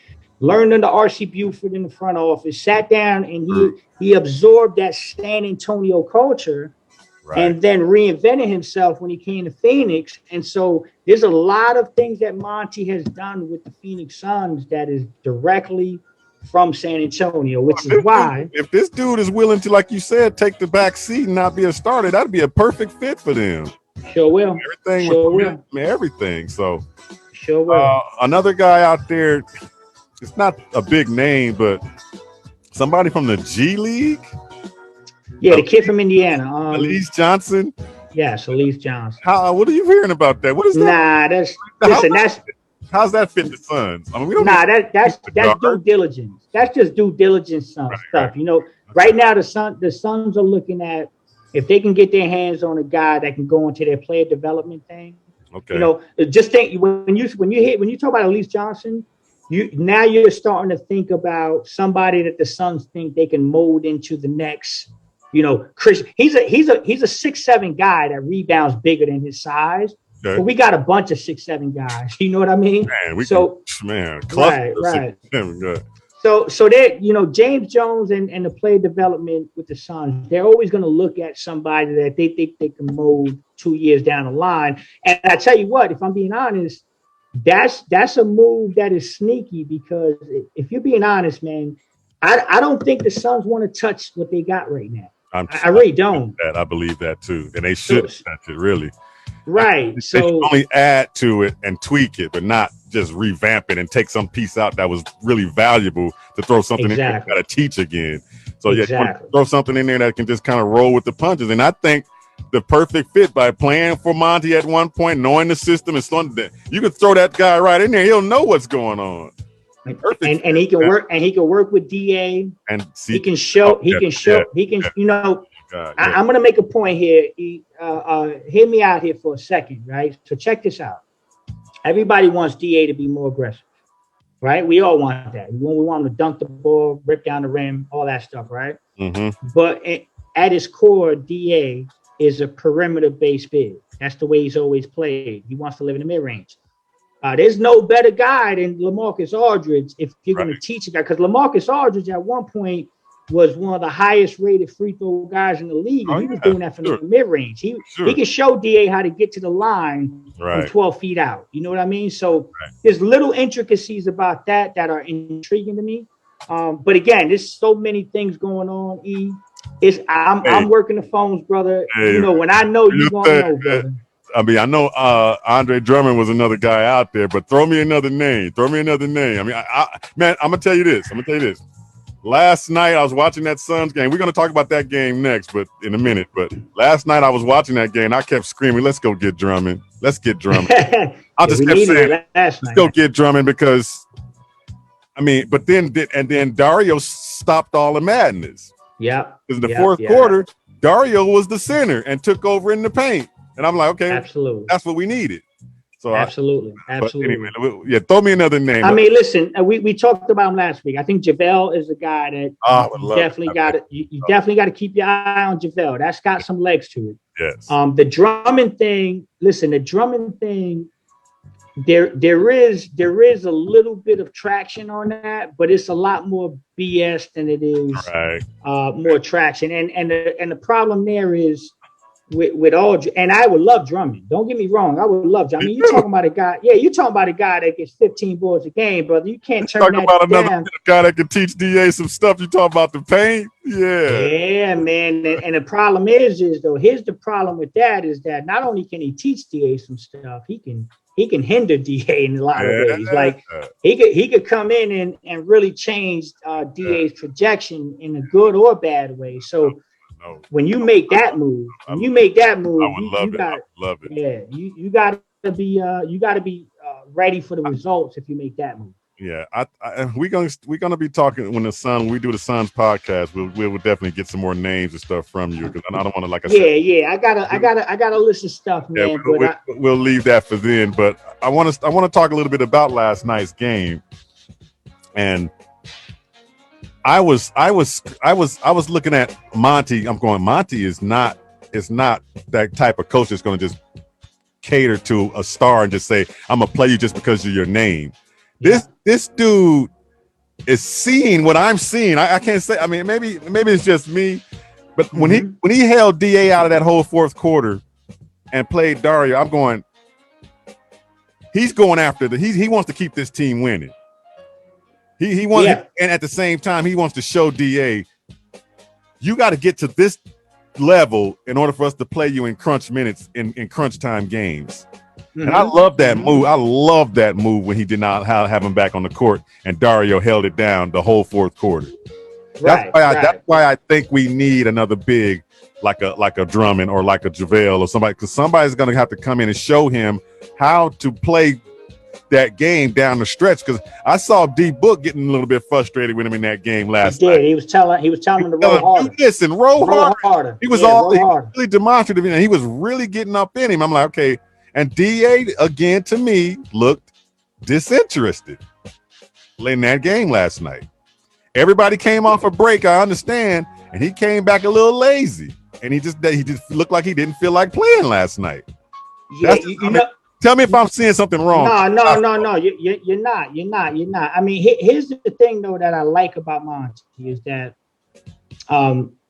S6: learned under R.C. Buford in the front office, sat down, and he absorbed that San Antonio culture. Right. And then reinvented himself when he came to Phoenix. And so there's a lot of things that Monty has done with the Phoenix Suns that is directly from San Antonio, which is why.
S5: If this dude is willing to, like you said, take the back seat and not be a starter, that'd be a perfect fit for them.
S6: Sure will.
S5: Everything. So
S6: sure will.
S5: Another guy out there, it's not a big name, but somebody from the G League.
S6: Yeah, the kid from Indiana.
S5: Elise Johnson.
S6: Yes, Elise Johnson.
S5: What are you hearing about that? What is that? How's that fit the Suns? I mean, we don't.
S6: That's due diligence. That's just due diligence stuff. Right. You know, right now the Suns are looking at if they can get their hands on a guy that can go into their player development thing.
S5: Okay.
S6: You know, just think when you talk about Elise Johnson, you're starting to think about somebody that the Suns think they can mold into the next. You know, Chris. He's a 6'7" guy that rebounds bigger than his size. Okay. But we got a bunch of 6'7" guys. You know what I mean?
S5: Man,
S6: right. So that, you know, James Jones and the player development with the Suns, they're always going to look at somebody that they think they can mold 2 years down the line. And I tell you what, if I'm being honest, that's a move that is sneaky, because if you're being honest, man, I don't think the Suns want to touch what they got right now. I really don't.
S5: I believe that too, and they should touch it, really.
S6: Right.
S5: They should only add to it and tweak it, but not just revamp it and take some piece out that was really valuable to throw something in there you got to teach again. So you throw something in there that can just kind of roll with the punches. And I think the perfect fit, by playing for Monty at one point, knowing the system and slowing that, you can throw that guy right in there. He'll know what's going on.
S6: And he can work, and he can work with DA, and he can show, you know. I'm going to make a point here. Hear me out here for a second, right? So check this out. Everybody wants DA to be more aggressive, right? We all want that. We want him to dunk the ball, rip down the rim, all that stuff, right?
S5: Mm-hmm.
S6: But at his core, DA is a perimeter-based big. That's the way he's always played. He wants to live in the mid-range. There's no better guy than LaMarcus Aldridge if you're going to teach a guy, because LaMarcus Aldridge at one point was one of the highest rated free throw guys in the league. And he was doing that from the mid-range. He can show DA how to get to the line from 12 feet out. You know what I mean? So there's little intricacies about that are intriguing to me. But again, there's so many things going on, E. I'm working the phones, brother. You know, when I know you're going to know, brother.
S5: I mean, I know Andre Drummond was another guy out there, but throw me another name. I mean, man, I'm going to tell you this. Last night I was watching that Suns game. We're going to talk about that game next, but in a minute. But last night I was watching that game. I kept screaming, "Let's go get Drummond. Let's get Drummond." I just kept saying, "Let's go get Drummond," because I mean, but then Dario stopped all the madness.
S6: Yeah.
S5: Because in the fourth quarter, Dario was the center and took over in the paint. And I'm like, okay,
S6: absolutely,
S5: that's what we needed. So
S6: absolutely.
S5: Anyway, throw me another name.
S6: I mean, listen, we talked about him last week. I think JaVale is a guy that you definitely got to. You definitely got to keep your eye on JaVale. That's got some legs to it.
S5: Yes.
S6: The Drummond thing. Listen, the Drummond thing. There is a little bit of traction on that, but it's a lot more BS than it is more traction. And the problem there is. With Aldridge, and I would love Drummond. Don't get me wrong. I would love Drummond. I mean, you're talking about a guy. Yeah, you're talking about a guy that gets 15 boards a game, brother. You can't turn that
S5: about
S6: down.
S5: Another guy that can teach DA some stuff. You talk about the paint.
S6: Yeah, man. And the problem is though, here's the problem with that is that not only can he teach DA some stuff, he can hinder DA in a lot of ways. Like he could come in and really change DA's projection in a good or bad way. So. When you make that move, you got it. Yeah, you got to be ready for the results if you make that move.
S5: Yeah, we're gonna be talking when we do the Suns podcast. We'll definitely get some more names and stuff from you, because I don't want to, like I said.
S6: Yeah, I got a list of stuff, man.
S5: Yeah, we'll leave that for then. But I want to talk a little bit about last night's game, and. I was looking at Monty. I'm going, Monty is not that type of coach that's going to just cater to a star and just say, I'm going to play you just because of your name. This dude is seeing what I'm seeing. I can't say, I mean, maybe it's just me, but when he held DA out of that whole fourth quarter and played Dario, I'm going, he's going after he wants to keep this team winning. He wants, and at the same time, he wants to show DA, you got to get to this level in order for us to play you in crunch minutes, in crunch time games. And I love that move. I love that move when he did not have him back on the court and Dario held it down the whole fourth quarter. That's why I think we need another big like a Drummond or like a JaVale or somebody, because somebody's going to have to come in and show him how to play that game down the stretch, because I saw D Book getting a little bit frustrated with him in that game last night.
S6: He was telling him to roll harder.
S5: Listen, roll harder. He was really demonstrative, and he was really getting up in him. I'm like, okay. And DA, again, to me, looked disinterested in that game last night. Everybody came off a break, I understand, and he came back a little lazy. And he just looked like he didn't feel like playing last night.
S6: Yeah,
S5: tell me if I'm seeing something wrong.
S6: No. You're not. I mean, here's the thing, though, that I like about Monty is that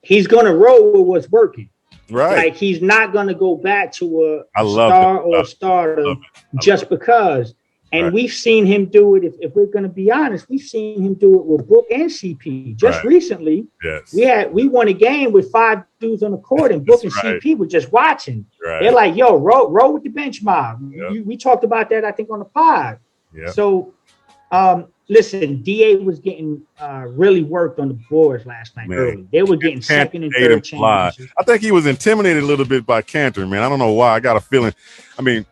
S6: he's going to roll with what's working.
S5: Right.
S6: Like, he's not going to go back to a starter just because. And we've seen him do it. If we're going to be honest, we've seen him do it with Book and CP. Just recently, we won a game with 5 dudes on the court, and Book and CP were just watching. Right. They're like, "Yo, roll with the bench mob." Yep. We talked about that, I think, on the pod. Yep. So, listen, DA was getting really worked on the boards last night. Early. They were getting second and third chances.
S5: I think he was intimidated a little bit by Cantor, man. I don't know why. I got a feeling. I mean,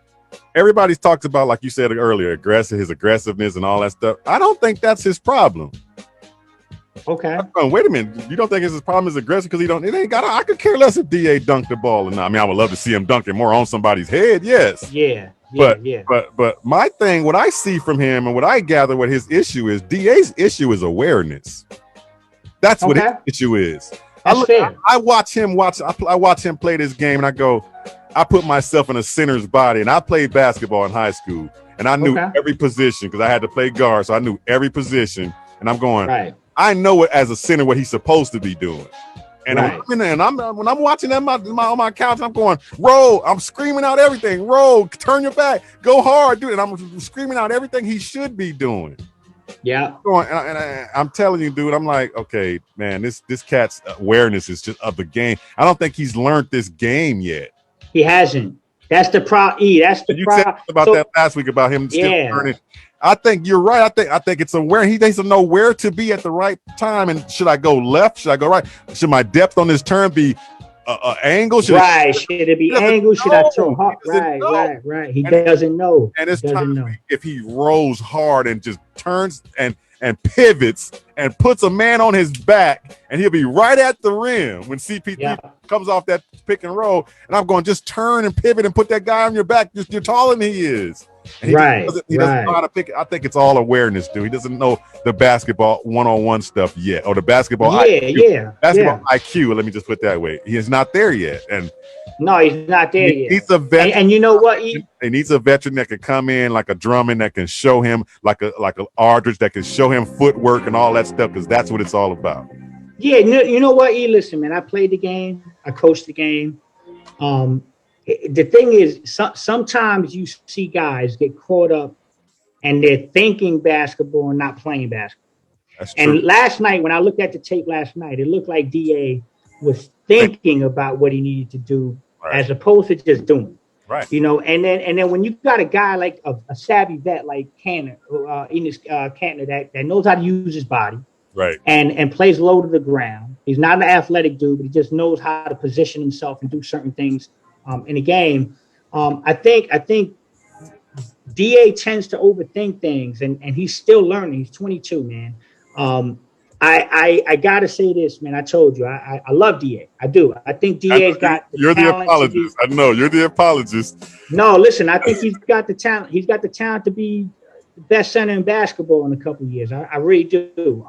S5: everybody's talked about, like you said earlier, his aggressiveness and all that stuff. I don't think that's his problem.
S6: Okay.
S5: Wait a minute. You don't think his problem is aggressive because I could care less if DA dunked the ball or not. I mean, I would love to see him dunk it more on somebody's head. Yes.
S6: Yeah.
S5: But my thing, what I see from him and what I gather what his issue is, DA's issue is awareness. That's what his issue is. I watch him play this game and I go, I put myself in a center's body, and I played basketball in high school, and I knew every position because I had to play guard, so I knew every position. And I'm going, I know it as a center what he's supposed to be doing. And when I'm watching them on my couch, I'm going, roll. I'm screaming out everything. Roll, turn your back, go hard, dude. And I'm screaming out everything he should be doing.
S6: Yeah.
S5: And I'm telling you, dude, I'm like, okay, man, this cat's awareness is just of the game. I don't think he's learned this game yet.
S6: He hasn't. That's the problem. That's the problem.
S5: You said about that last week about him still learning. I think you're right. I think it's aware. He needs to know where to be at the right time. And should I go left? Should I go right? Should my depth on this turn be angle? Should
S6: it be angle? Should I throw hard? Right. He doesn't know.
S5: And it's time if he rolls hard and just turns and pivots and puts a man on his back, and he'll be right at the rim when CP3 comes off that pick and roll. And I'm going, just turn and pivot and put that guy on your back. You're taller than he is. And he doesn't know how to pick it. I think it's all awareness, dude. He doesn't know the basketball one-on-one stuff yet, or the basketball IQ. IQ, let me just put it that way. He is not there yet. And
S6: no, he's not there yet.
S5: He's a veteran.
S6: And you know what?
S5: He needs a veteran that can come in like a Drummond, that can show him like a Aldridge, that can show him footwork and all that stuff, because that's what it's all about.
S6: Yeah, you know what? Listen, man, I played the game. I coached the game. The thing is, sometimes you see guys get caught up and they're thinking basketball and not playing basketball.
S5: That's true.
S6: And last night, when I looked at the tape last night, it looked like DA was thinking about what he needed to do as opposed to just doing.
S5: Right.
S6: You know, and then when you got a guy like a savvy vet like Kantner, that knows how to use his body,
S5: right,
S6: and plays low to the ground. He's not an athletic dude, but he just knows how to position himself and do certain things in the game. I think DA tends to overthink things, and he's still learning. He's 22, man. I gotta say this, man. I told you, I love DA. I do. I think DA's got the
S5: You're
S6: talent.
S5: the apologist. I know you're the apologist.
S6: No, listen. I think he's got the talent. He's got the talent to be the best center in basketball in a couple of years. I really do.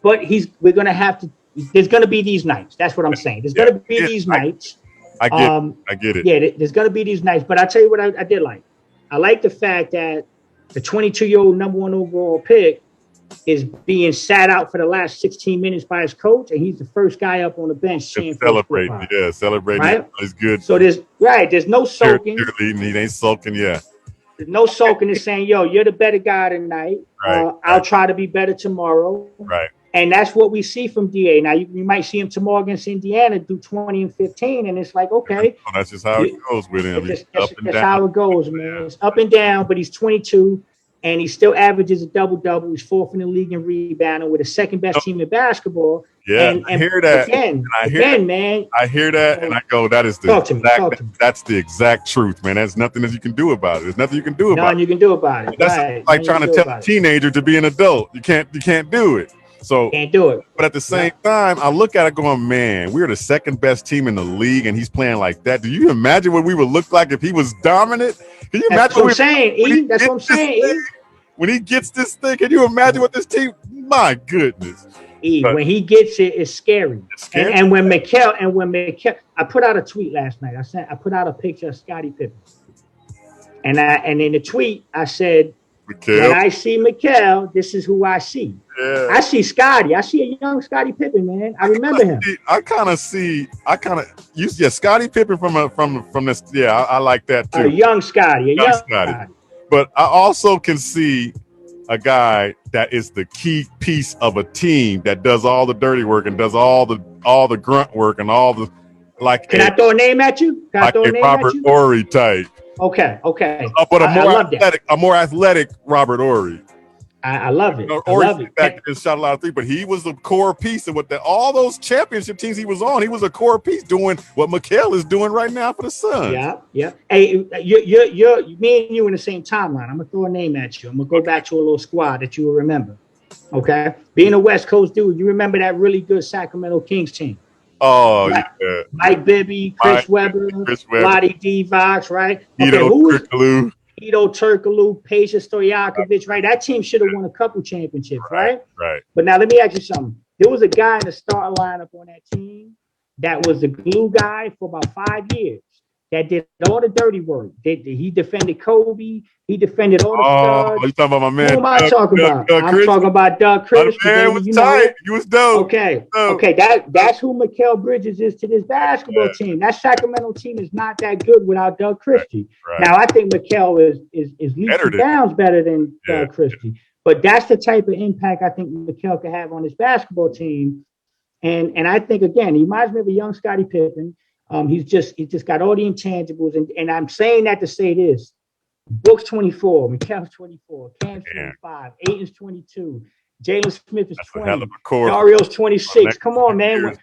S6: But we're gonna have to. There's gonna be these nights. That's what I'm saying. There's gonna be these nights.
S5: I get it.
S6: Yeah, there's gonna be these nights. But I tell you what, I did like. I like the fact that the 22-year-old number 1 overall pick is being sat out for the last 16 minutes by his coach, and he's the first guy up on the bench
S5: celebrating. Yeah, celebrating.
S6: Right?
S5: It's good.
S6: So there's no sulking.
S5: He ain't sulking. Yeah.
S6: There's no sulking. Is saying, "Yo, you're the better guy tonight. I'll try to be better tomorrow."
S5: Right.
S6: And that's what we see from DA. Now you might see him tomorrow against Indiana do 20 and 15, and it's like, okay.
S5: Well, that's just how it goes with him.
S6: That's how it goes, man. It's up and down, but he's 22. And he still averages a double-double. He's 4th in the league in rebounding with the second best team in basketball.
S5: Yeah,
S6: and
S5: I hear that.
S6: Man.
S5: I hear that, and I go, that's the exact truth, man. There's nothing that you can do about it. There's nothing you can do about it.
S6: Nothing you can do about it.
S5: That's like trying to tell a teenager to be an adult. You can't do it. So
S6: can't do it.
S5: But at the same time, I look at it going, man, we're the second best team in the league, and he's playing like that. Do you imagine what we would look like if he was dominant? Can you imagine
S6: what I'm saying, E? That's what I'm saying, E.
S5: When he gets this thing, can you imagine what this team? My goodness.
S6: When he gets it, it's scary. And when Mikel, I put out a tweet last night. I put out a picture of Scottie Pippen, and in the tweet I said, when I see Mikel, this is who I see.
S5: Yeah.
S6: I see Scottie. I see a young Scottie Pippen, man. I remember him.
S5: Scottie Pippen from this. Yeah, I like that too.
S6: A young Scottie. Scottie.
S5: But I also can see a guy that is the key piece of a team that does all the dirty work and does all the grunt work and all the
S6: Can I throw a name at you?
S5: Like a Robert Horry type.
S6: Okay.
S5: But a more athletic Robert Horry.
S6: I love it.
S5: Horry shot a lot of threes, but he was the core piece of all those championship teams he was on. He was a core piece doing what Mikel is doing right now for the Suns.
S6: Yeah. Hey, you're me and you in the same timeline. I'm gonna throw a name at you. I'm gonna go back to a little squad that you will remember. Okay, being a West Coast dude, you remember that really good Sacramento Kings team.
S5: Oh, yeah.
S6: Mike Bibby, Chris Webber, Lottie Divac, right? Okay, Ito Turkoglu, Peja Stojakovic, right? That team should have won a couple championships, right?
S5: Right.
S6: But now let me ask you something. There was a guy in the starting lineup on that team that was the glue guy for about 5 years that did all the dirty work. He defended Kobe. He defended all the studs.
S5: You talking about my man?
S6: Who am I talking about? I'm talking about Doug Christie.
S5: Man was tight. He was dope.
S6: Okay. That's who Mikal Bridges is to this basketball team. That Sacramento team is not that good without Doug Christie. Right. Now I think Mikal is leaps and bounds better than Doug Christie. But that's the type of impact I think Mikal could have on his basketball team. And I think again, he reminds me of a young Scottie Pippen. He's just got all the intangibles, and I'm saying that to say this: Book's 24, Mikal's 24, Cam's 25, Ayton's 22, Jalen Smith is 20, Dario's 26. Come on, man.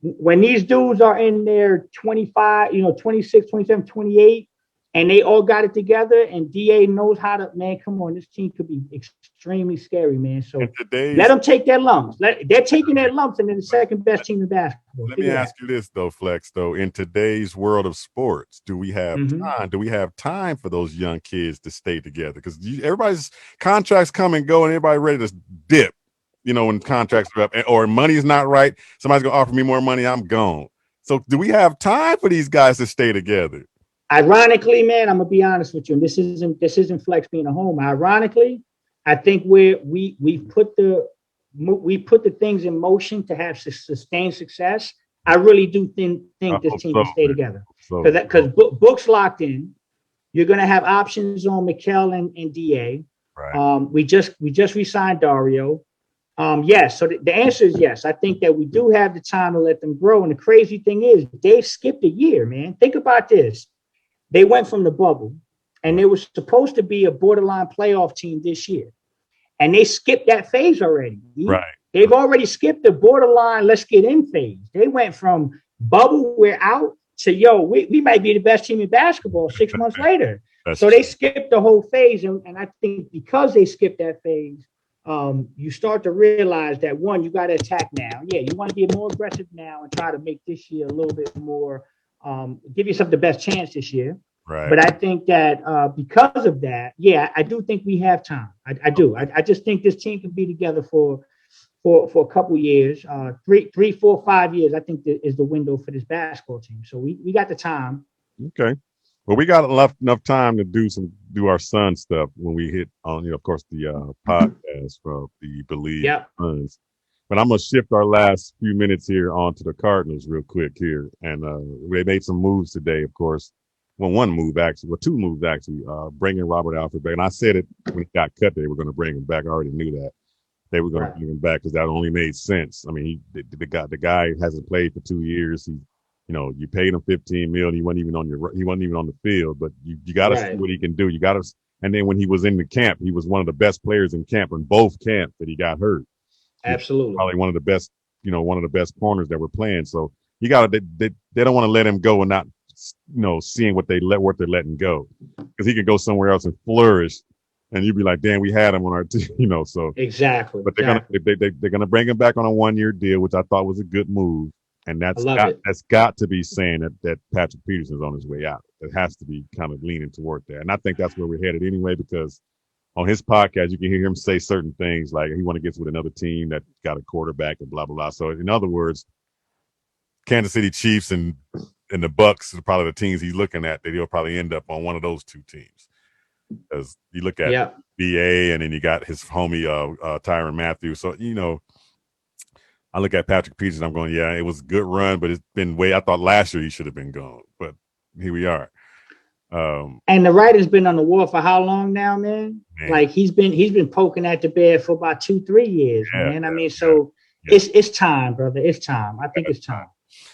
S6: When these dudes are in their 25, 26, 27, 28, and they all got it together, and DA knows how to, man, come on, this team could be extremely scary, man. So let them take their lumps. They're taking their lumps, and they're the second best team in basketball.
S5: Let me ask you this, though, Flex, though. In today's world of sports, do we have time? Do we have time for those young kids to stay together? Because everybody's contracts come and go, and everybody ready to dip, when contracts are up, or money's not right. Somebody's going to offer me more money, I'm gone. So do we have time for these guys to stay together?
S6: Ironically, man, I'm gonna be honest with you, and this isn't Flex being a home. Ironically, I think we put the things in motion to have sustained success. I really do think this team can stay together because Book's locked in. You're gonna have options on Mikel and DA. Right. We just re-signed Dario. Yes. So the answer is yes. I think that we do have the time to let them grow. And the crazy thing is, they've skipped a year, man. Think about this. They went from the bubble, and they were supposed to be a borderline playoff team this year. And they skipped that phase already.
S5: Right.
S6: They've already skipped the borderline let's get in phase. They went from bubble, we're out, to, we might be the best team in basketball 6 months later. So they skipped the whole phase. And I think because they skipped that phase, you start to realize that, one, you got to attack now. Yeah, you want to be more aggressive now and try to make this year a little bit more, give yourself the best chance this year.
S5: Right.
S6: But I think that because of that, I do think we have time. I do. I just think this team can be together for a couple years, 3, 4, 5 years. I think that is the window for this basketball team. So we got the time.
S5: Okay. Well, we got enough time to do our Sun stuff when we hit on, of course, the podcast for the Believe Suns. But I'm going to shift our last few minutes here onto the Cardinals real quick here. And they made some moves today, of course. Well, two moves actually, bringing Robert Alford back. And I said it when he got cut, they were going to bring him back. I already knew that. They were going to bring him back because that only made sense. I mean, the guy hasn't played for 2 years. You paid him $15 million. He wasn't even on the field, but you got to see what he can do. And then when he was in the camp, he was one of the best players in camp in both camps that he got hurt.
S6: Absolutely.
S5: Probably one of the best corners that were playing. So they don't want to let him go and not, seeing what they're letting go, because he could go somewhere else and flourish and you'd be like, damn, we had him on our team, so.
S6: Exactly.
S5: But they're gonna bring him back on a 1-year deal, which I thought was a good move. And that's got to be saying that Patrick Peterson's on his way out. It has to be kind of leaning toward that. And I think that's where we're headed anyway, because on his podcast, you can hear him say certain things like he want to get with another team that got a quarterback and blah, blah, blah. So in other words, Kansas City Chiefs and the Bucks are probably the teams he's looking at, that he'll probably end up on one of those two teams. Because you look at BA and then you got his homie Tyrann Mathieu. So, I look at Patrick Peterson, I'm going, yeah, it was a good run, but it's been I thought last year he should have been gone, but here we are.
S6: And the writer's been on the wall for how long now, man? Like he's been poking at the bear for about 2-3 years, man. I mean, it's time, brother. It's time. I think it's time.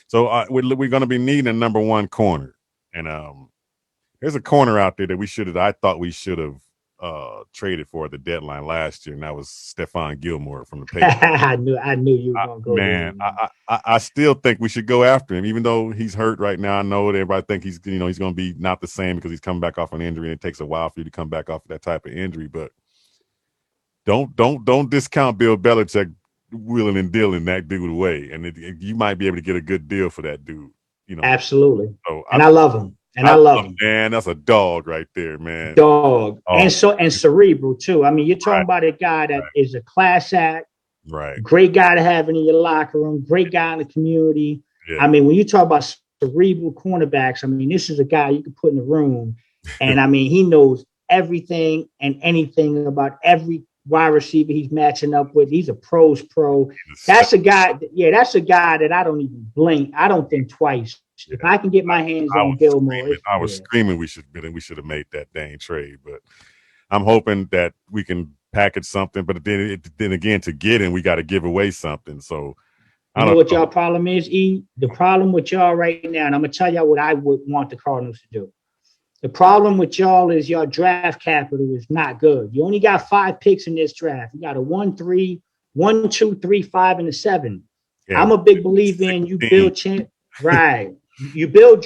S5: So we're going to be needing a number one corner, and there's a corner out there that I thought we should have traded for at the deadline last year, and that was Stephon Gilmore from the Patriots.
S6: I knew you were gonna go.
S5: Man, I still think we should go after him, even though he's hurt right now. I know that everybody think he's going to be not the same because he's coming back off an injury, and it takes a while for you to come back off of that type of injury. But don't discount Bill Belichick wheeling and dealing that dude away, and you might be able to get a good deal for that dude.
S6: Absolutely.
S5: So
S6: I love him. And I love him.
S5: Man, that's a dog right there, man.
S6: Dog. And cerebral too. I mean, you're talking about a guy that is a class act.
S5: Right.
S6: Great guy to have in your locker room. Great guy in the community. Yeah. I mean, when you talk about cerebral cornerbacks, I mean, this is a guy you can put in the room. And I mean, he knows everything and anything about every wide receiver he's matching up with. He's a pro's pro. That's a guy. Yeah, that's a guy that I don't even blink. I don't think twice. If I can get my hands on Gilmore,
S5: I was screaming we should have made that dang trade. But I'm hoping that we can package something. But then again, to get him, we got to give away something. So
S6: I don't know what y'all problem is, E. The problem with y'all right now, and I'm gonna tell y'all what I would want the Cardinals to do. The problem with y'all is your draft capital is not good. You only got 5 picks in this draft. You got a 1, 3, 1, 2, 3, 5, and a 7. Yeah. I'm a big believer in you build right. You build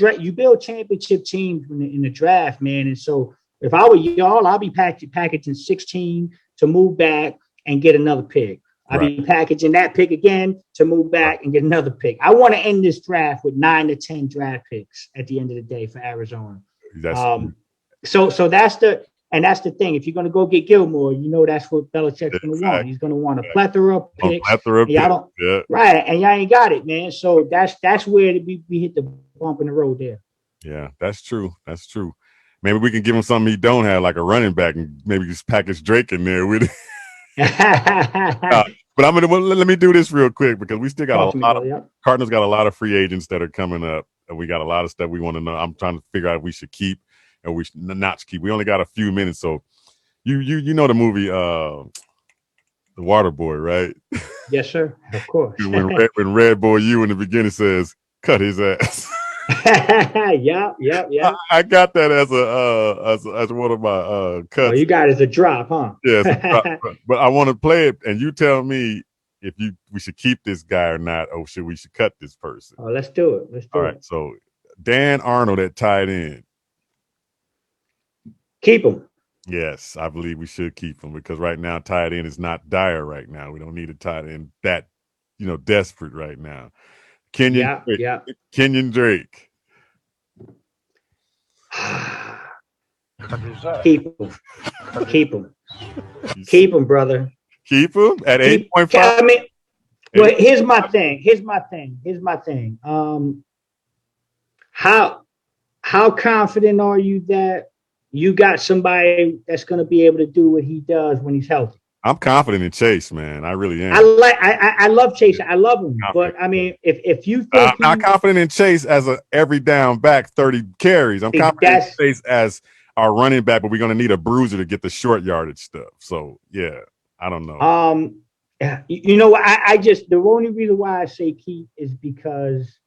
S6: championship teams in the draft, man. And so if I were y'all, I'll be packaging 16 to move back and get another pick. I'll be packaging that pick again to move back and get another pick. I want to end this draft with 9 to 10 draft picks at the end of the day for Arizona. So that's the thing. If you're going to go get Gilmore, that's what Belichick's going to want. He's going to want a plethora of picks. Right, and y'all ain't got it, man. So that's where we hit the bump in the road there.
S5: Yeah, that's true. That's true. Maybe we can give him something he don't have, like a running back, and maybe just package Drake in there with it. But let me do this real quick because we still got Cardinals got a lot of free agents that are coming up, and we got a lot of stuff we want to know. I'm trying to figure out if we should keep and we should not keep. We only got a few minutes, so you know the movie The Water Boy, right?
S6: Yes, sir. Of course.
S5: when Red Boy U in the beginning says, "Cut his ass."
S6: Yeah.
S5: I got that as one of my cuts.
S6: Oh, you got it as a drop, huh?
S5: Yes, but I want to play it, and you tell me if we should keep this guy or not, or we should cut this person.
S6: Oh, let's do it.
S5: All right. So Dan Arnold at tight end.
S6: Keep him.
S5: Yes, I believe we should keep him because right now tight end is not dire right now. We don't need a tight end that desperate right now. Kenyon Drake.
S6: Keep him, brother.
S5: Keep him at 8.5.
S6: I mean, well, here's my thing. How confident are you that you got somebody that's going to be able to do what he does when he's healthy?
S5: I'm confident in Chase, man. I really am.
S6: I love Chase. I love him. But I mean, if you think
S5: I'm not confident in Chase as a every down back 30 carries. I'm confident in Chase as our running back, but we're going to need a bruiser to get the short yardage stuff. So yeah, I don't know.
S6: The only reason why I say keep is because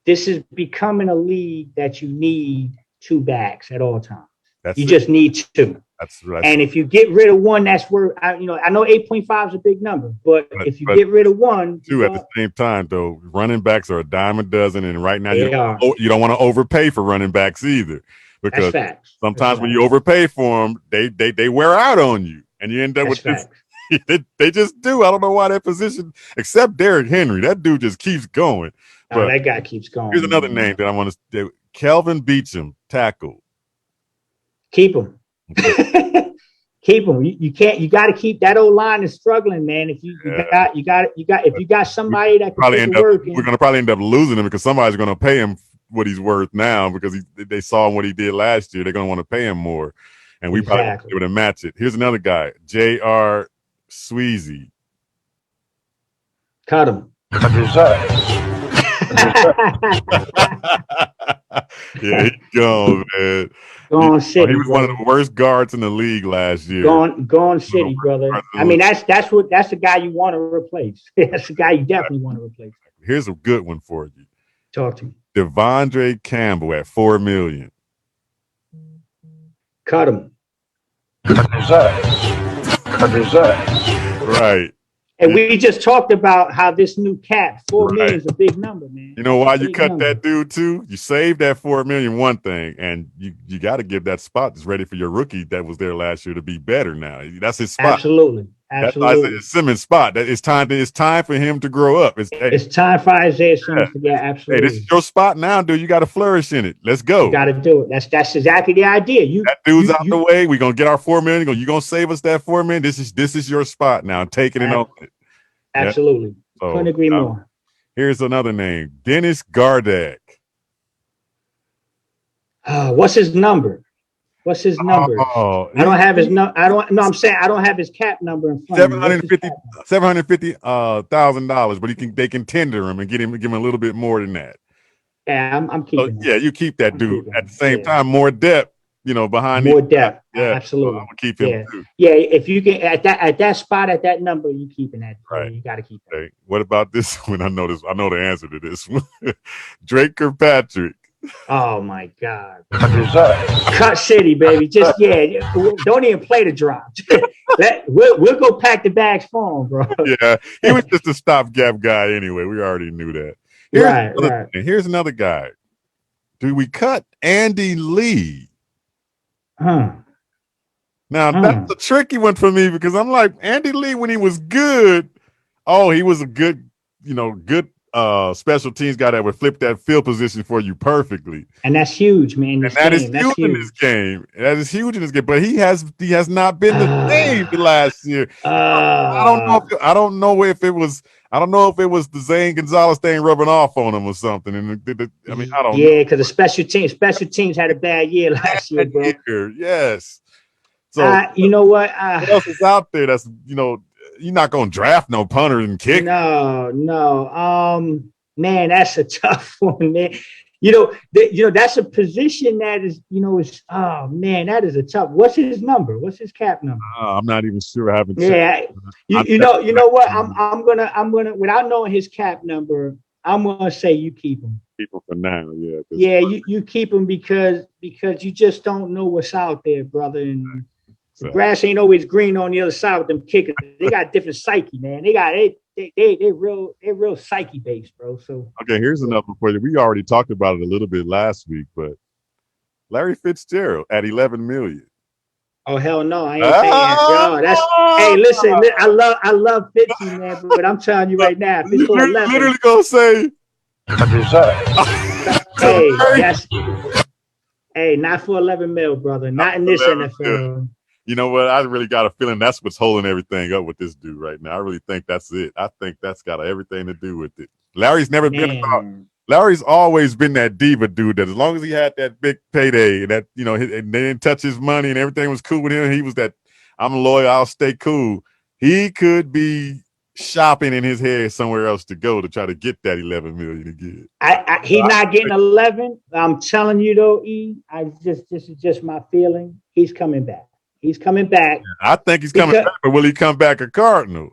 S6: this is becoming a league that you need 2 backs at all times. Just need 2.
S5: That's right.
S6: And if you get rid of one, that's where I know 8.5 is a big number, but if you get rid of one,
S5: 2 at the same time, though, running backs are a dime a dozen, and right now you don't want to overpay for running backs either. because
S6: facts.
S5: sometimes when you overpay for them, they wear out on you, and you end up with this. They just do. I don't know why that position, except Derrick Henry, that dude just keeps going.
S6: But that guy keeps going.
S5: Here's another name that I want to do. Kelvin Beachum, tackle.
S6: Keep him. Keep him. You can't. You got to keep that old line is struggling, man. If you got if you got somebody that can
S5: we're going to probably end up losing him because somebody's going to pay him what he's worth now because they saw what he did last year. They're going to want to pay him more, and we probably won't be able to match it. Here's another guy, J.R. Sweezy.
S6: Cut him.
S5: Yeah, he's gone, man.
S6: Gone City.
S5: He was one of the worst guards in the league last year.
S6: Gone City, brother. I mean, that's the guy you want to replace. That's the guy you definitely want to replace.
S5: Here's a good one for you.
S6: Talk to me.
S5: Devondre Campbell at $4 million.
S6: Cut him.
S5: Right.
S6: And we just talked about how this new cap, $4 million is a big number, man.
S5: You know why you cut that dude too? You saved that $4 million, one thing, and you got to give that spot that's ready for your rookie that was there last year to be better now. That's his spot.
S6: Absolutely.
S5: That's Isaiah Simmons' spot. That it's time for him to grow up.
S6: It's time for Isaiah Simmons to get absolutely.
S5: Hey, this is your spot now, dude. You got to flourish in it. Let's go.
S6: You got to do it. That's exactly the idea.
S5: That dude's out the way. We're gonna get our $4 million. You're gonna save us that $4 million. This is your spot now. Take it and own it.
S6: Absolutely.
S5: So,
S6: couldn't agree more.
S5: Here's another name, Dennis Gardeck.
S6: What's his number? What's his number? I don't have his number. I'm saying I don't have his cap number in front of me.
S5: $750,000, but they can tender him and give him a little bit more than that.
S6: Yeah, I'm keeping.
S5: Yeah, you keep that dude. At the same time, more depth. Behind
S6: more depth.
S5: Yeah,
S6: absolutely.
S5: So I'm gonna keep him too.
S6: Yeah, if you get at that spot at that number, you keeping that.
S5: Right.
S6: You got to keep that.
S5: Hey, what about this one? I know the answer to this one. Drake Kirkpatrick.
S6: Oh my God! Cut City, baby. Just don't even play the drop. We'll go pack the bags for him, bro.
S5: Yeah, he was just a stopgap guy anyway. We already knew that. Here's another guy. Do we cut Andy Lee? Now that's a tricky one for me because I'm like Andy Lee when he was good. Oh, he was a good special teams guy that would flip that field position for you perfectly.
S6: And that's huge, man.
S5: And that is huge in this game. That is huge in this game. But he has not been the same the last year. I don't know if it was the Zane Gonzalez thing rubbing off on him or something. And I don't know.
S6: Yeah, because the special teams had a bad year last year, bro.
S5: Yes. So
S6: you know what?
S5: What else is out there that's you're not gonna draft no punter and kick.
S6: No. Man, that's a tough one, man. That's a position that is, that is a tough. What's his number? What's his cap number?
S5: I'm not even sure. I haven't.
S6: Yeah, you know what? I'm gonna without knowing his cap number, I'm gonna say you keep him.
S5: Keep him for now, yeah.
S6: Yeah, you keep him because you just don't know what's out there, brother. And the grass ain't always green on the other side with them kickers. They got different psyche, man. They real psyche based, bro. So
S5: okay, here's another one for you. We already talked about it a little bit last week, but Larry Fitzgerald at $11 million.
S6: Oh hell no, I ain't paying that. Hey, listen, I love Fitzy, man, but I'm telling you right now, if it's for 11,
S5: literally gonna say,
S6: hey, not for 11 mil, brother. Not in this NFL.
S5: You know what? I really got a feeling that's what's holding everything up with this dude right now. I really think that's it. I think that's got everything to do with it. Larry's never been about. Larry's always been that diva dude that as long as he had that big payday and that, and they didn't touch his money and everything was cool with him, he was that, I'm loyal, I'll stay cool. He could be shopping in his head somewhere else to go to try to get that 11 million again.
S6: He's not getting 11. I'm telling you though, this is just my feeling. He's coming back. He's coming back.
S5: I think he's coming back, but will he come back a Cardinal?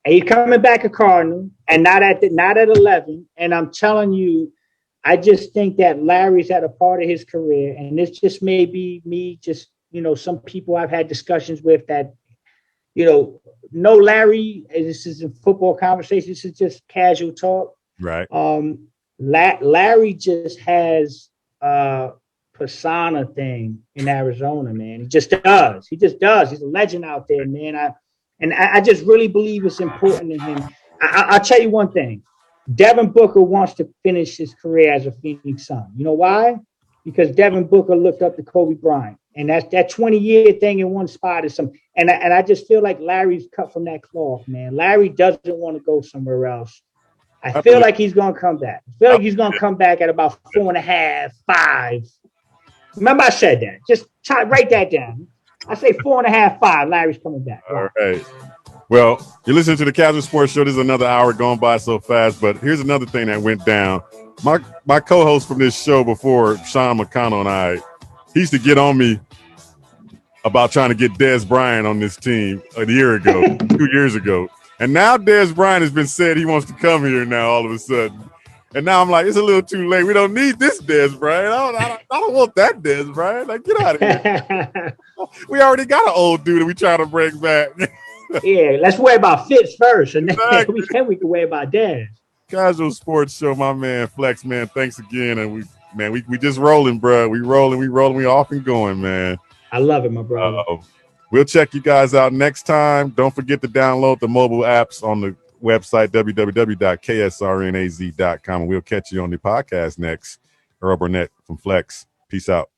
S6: He's coming back a Cardinal, and not at 11. And I'm telling you, I just think that Larry's at a part of his career, and this just may be me. Just some people I've had discussions with that, no Larry. This isn't football conversation. This is just casual talk.
S5: Right.
S6: Larry just has persona thing in Arizona, man. He just does. He just does. He's a legend out there, man. I just really believe it's important to him. I'll tell you one thing. Devin Booker wants to finish his career as a Phoenix Sun. You know why? Because Devin Booker looked up to Kobe Bryant. And that 20-year thing in one spot is some. And I just feel like Larry's cut from that cloth, man. Larry doesn't want to go somewhere else. I feel like he's going to come back. I feel like he's going to come back at about 4.5, 5. Remember I said that. Just write that down. I say 4.5, 5. Larry's coming back.
S5: All right. Well, you're listening to the Kazual Sportz Show. This is another hour going by so fast, but here's another thing that went down. My co-host from this show before, Sean McConnell, and I, he used to get on me about trying to get Dez Bryant on this team a year ago, 2 years ago. And now Dez Bryant has been said he wants to come here now all of a sudden. And now I'm like, it's a little too late. We don't need this Dez Bryant. I don't want that Dez Bryant. Like, get out of here. We already got an old dude that we trying to bring back.
S6: Yeah, let's worry about Fitz first, and then we can worry about Dez.
S5: Kazual Sportz Show, my man Flex, man. Thanks again, and we just rolling, bro. We rolling. We off and going, man.
S6: I love it, my brother.
S5: We'll check you guys out next time. Don't forget to download the mobile apps on the website www.ksrnaz.com, and we'll catch you on the podcast next. Earl Burnett from Flex. Peace out.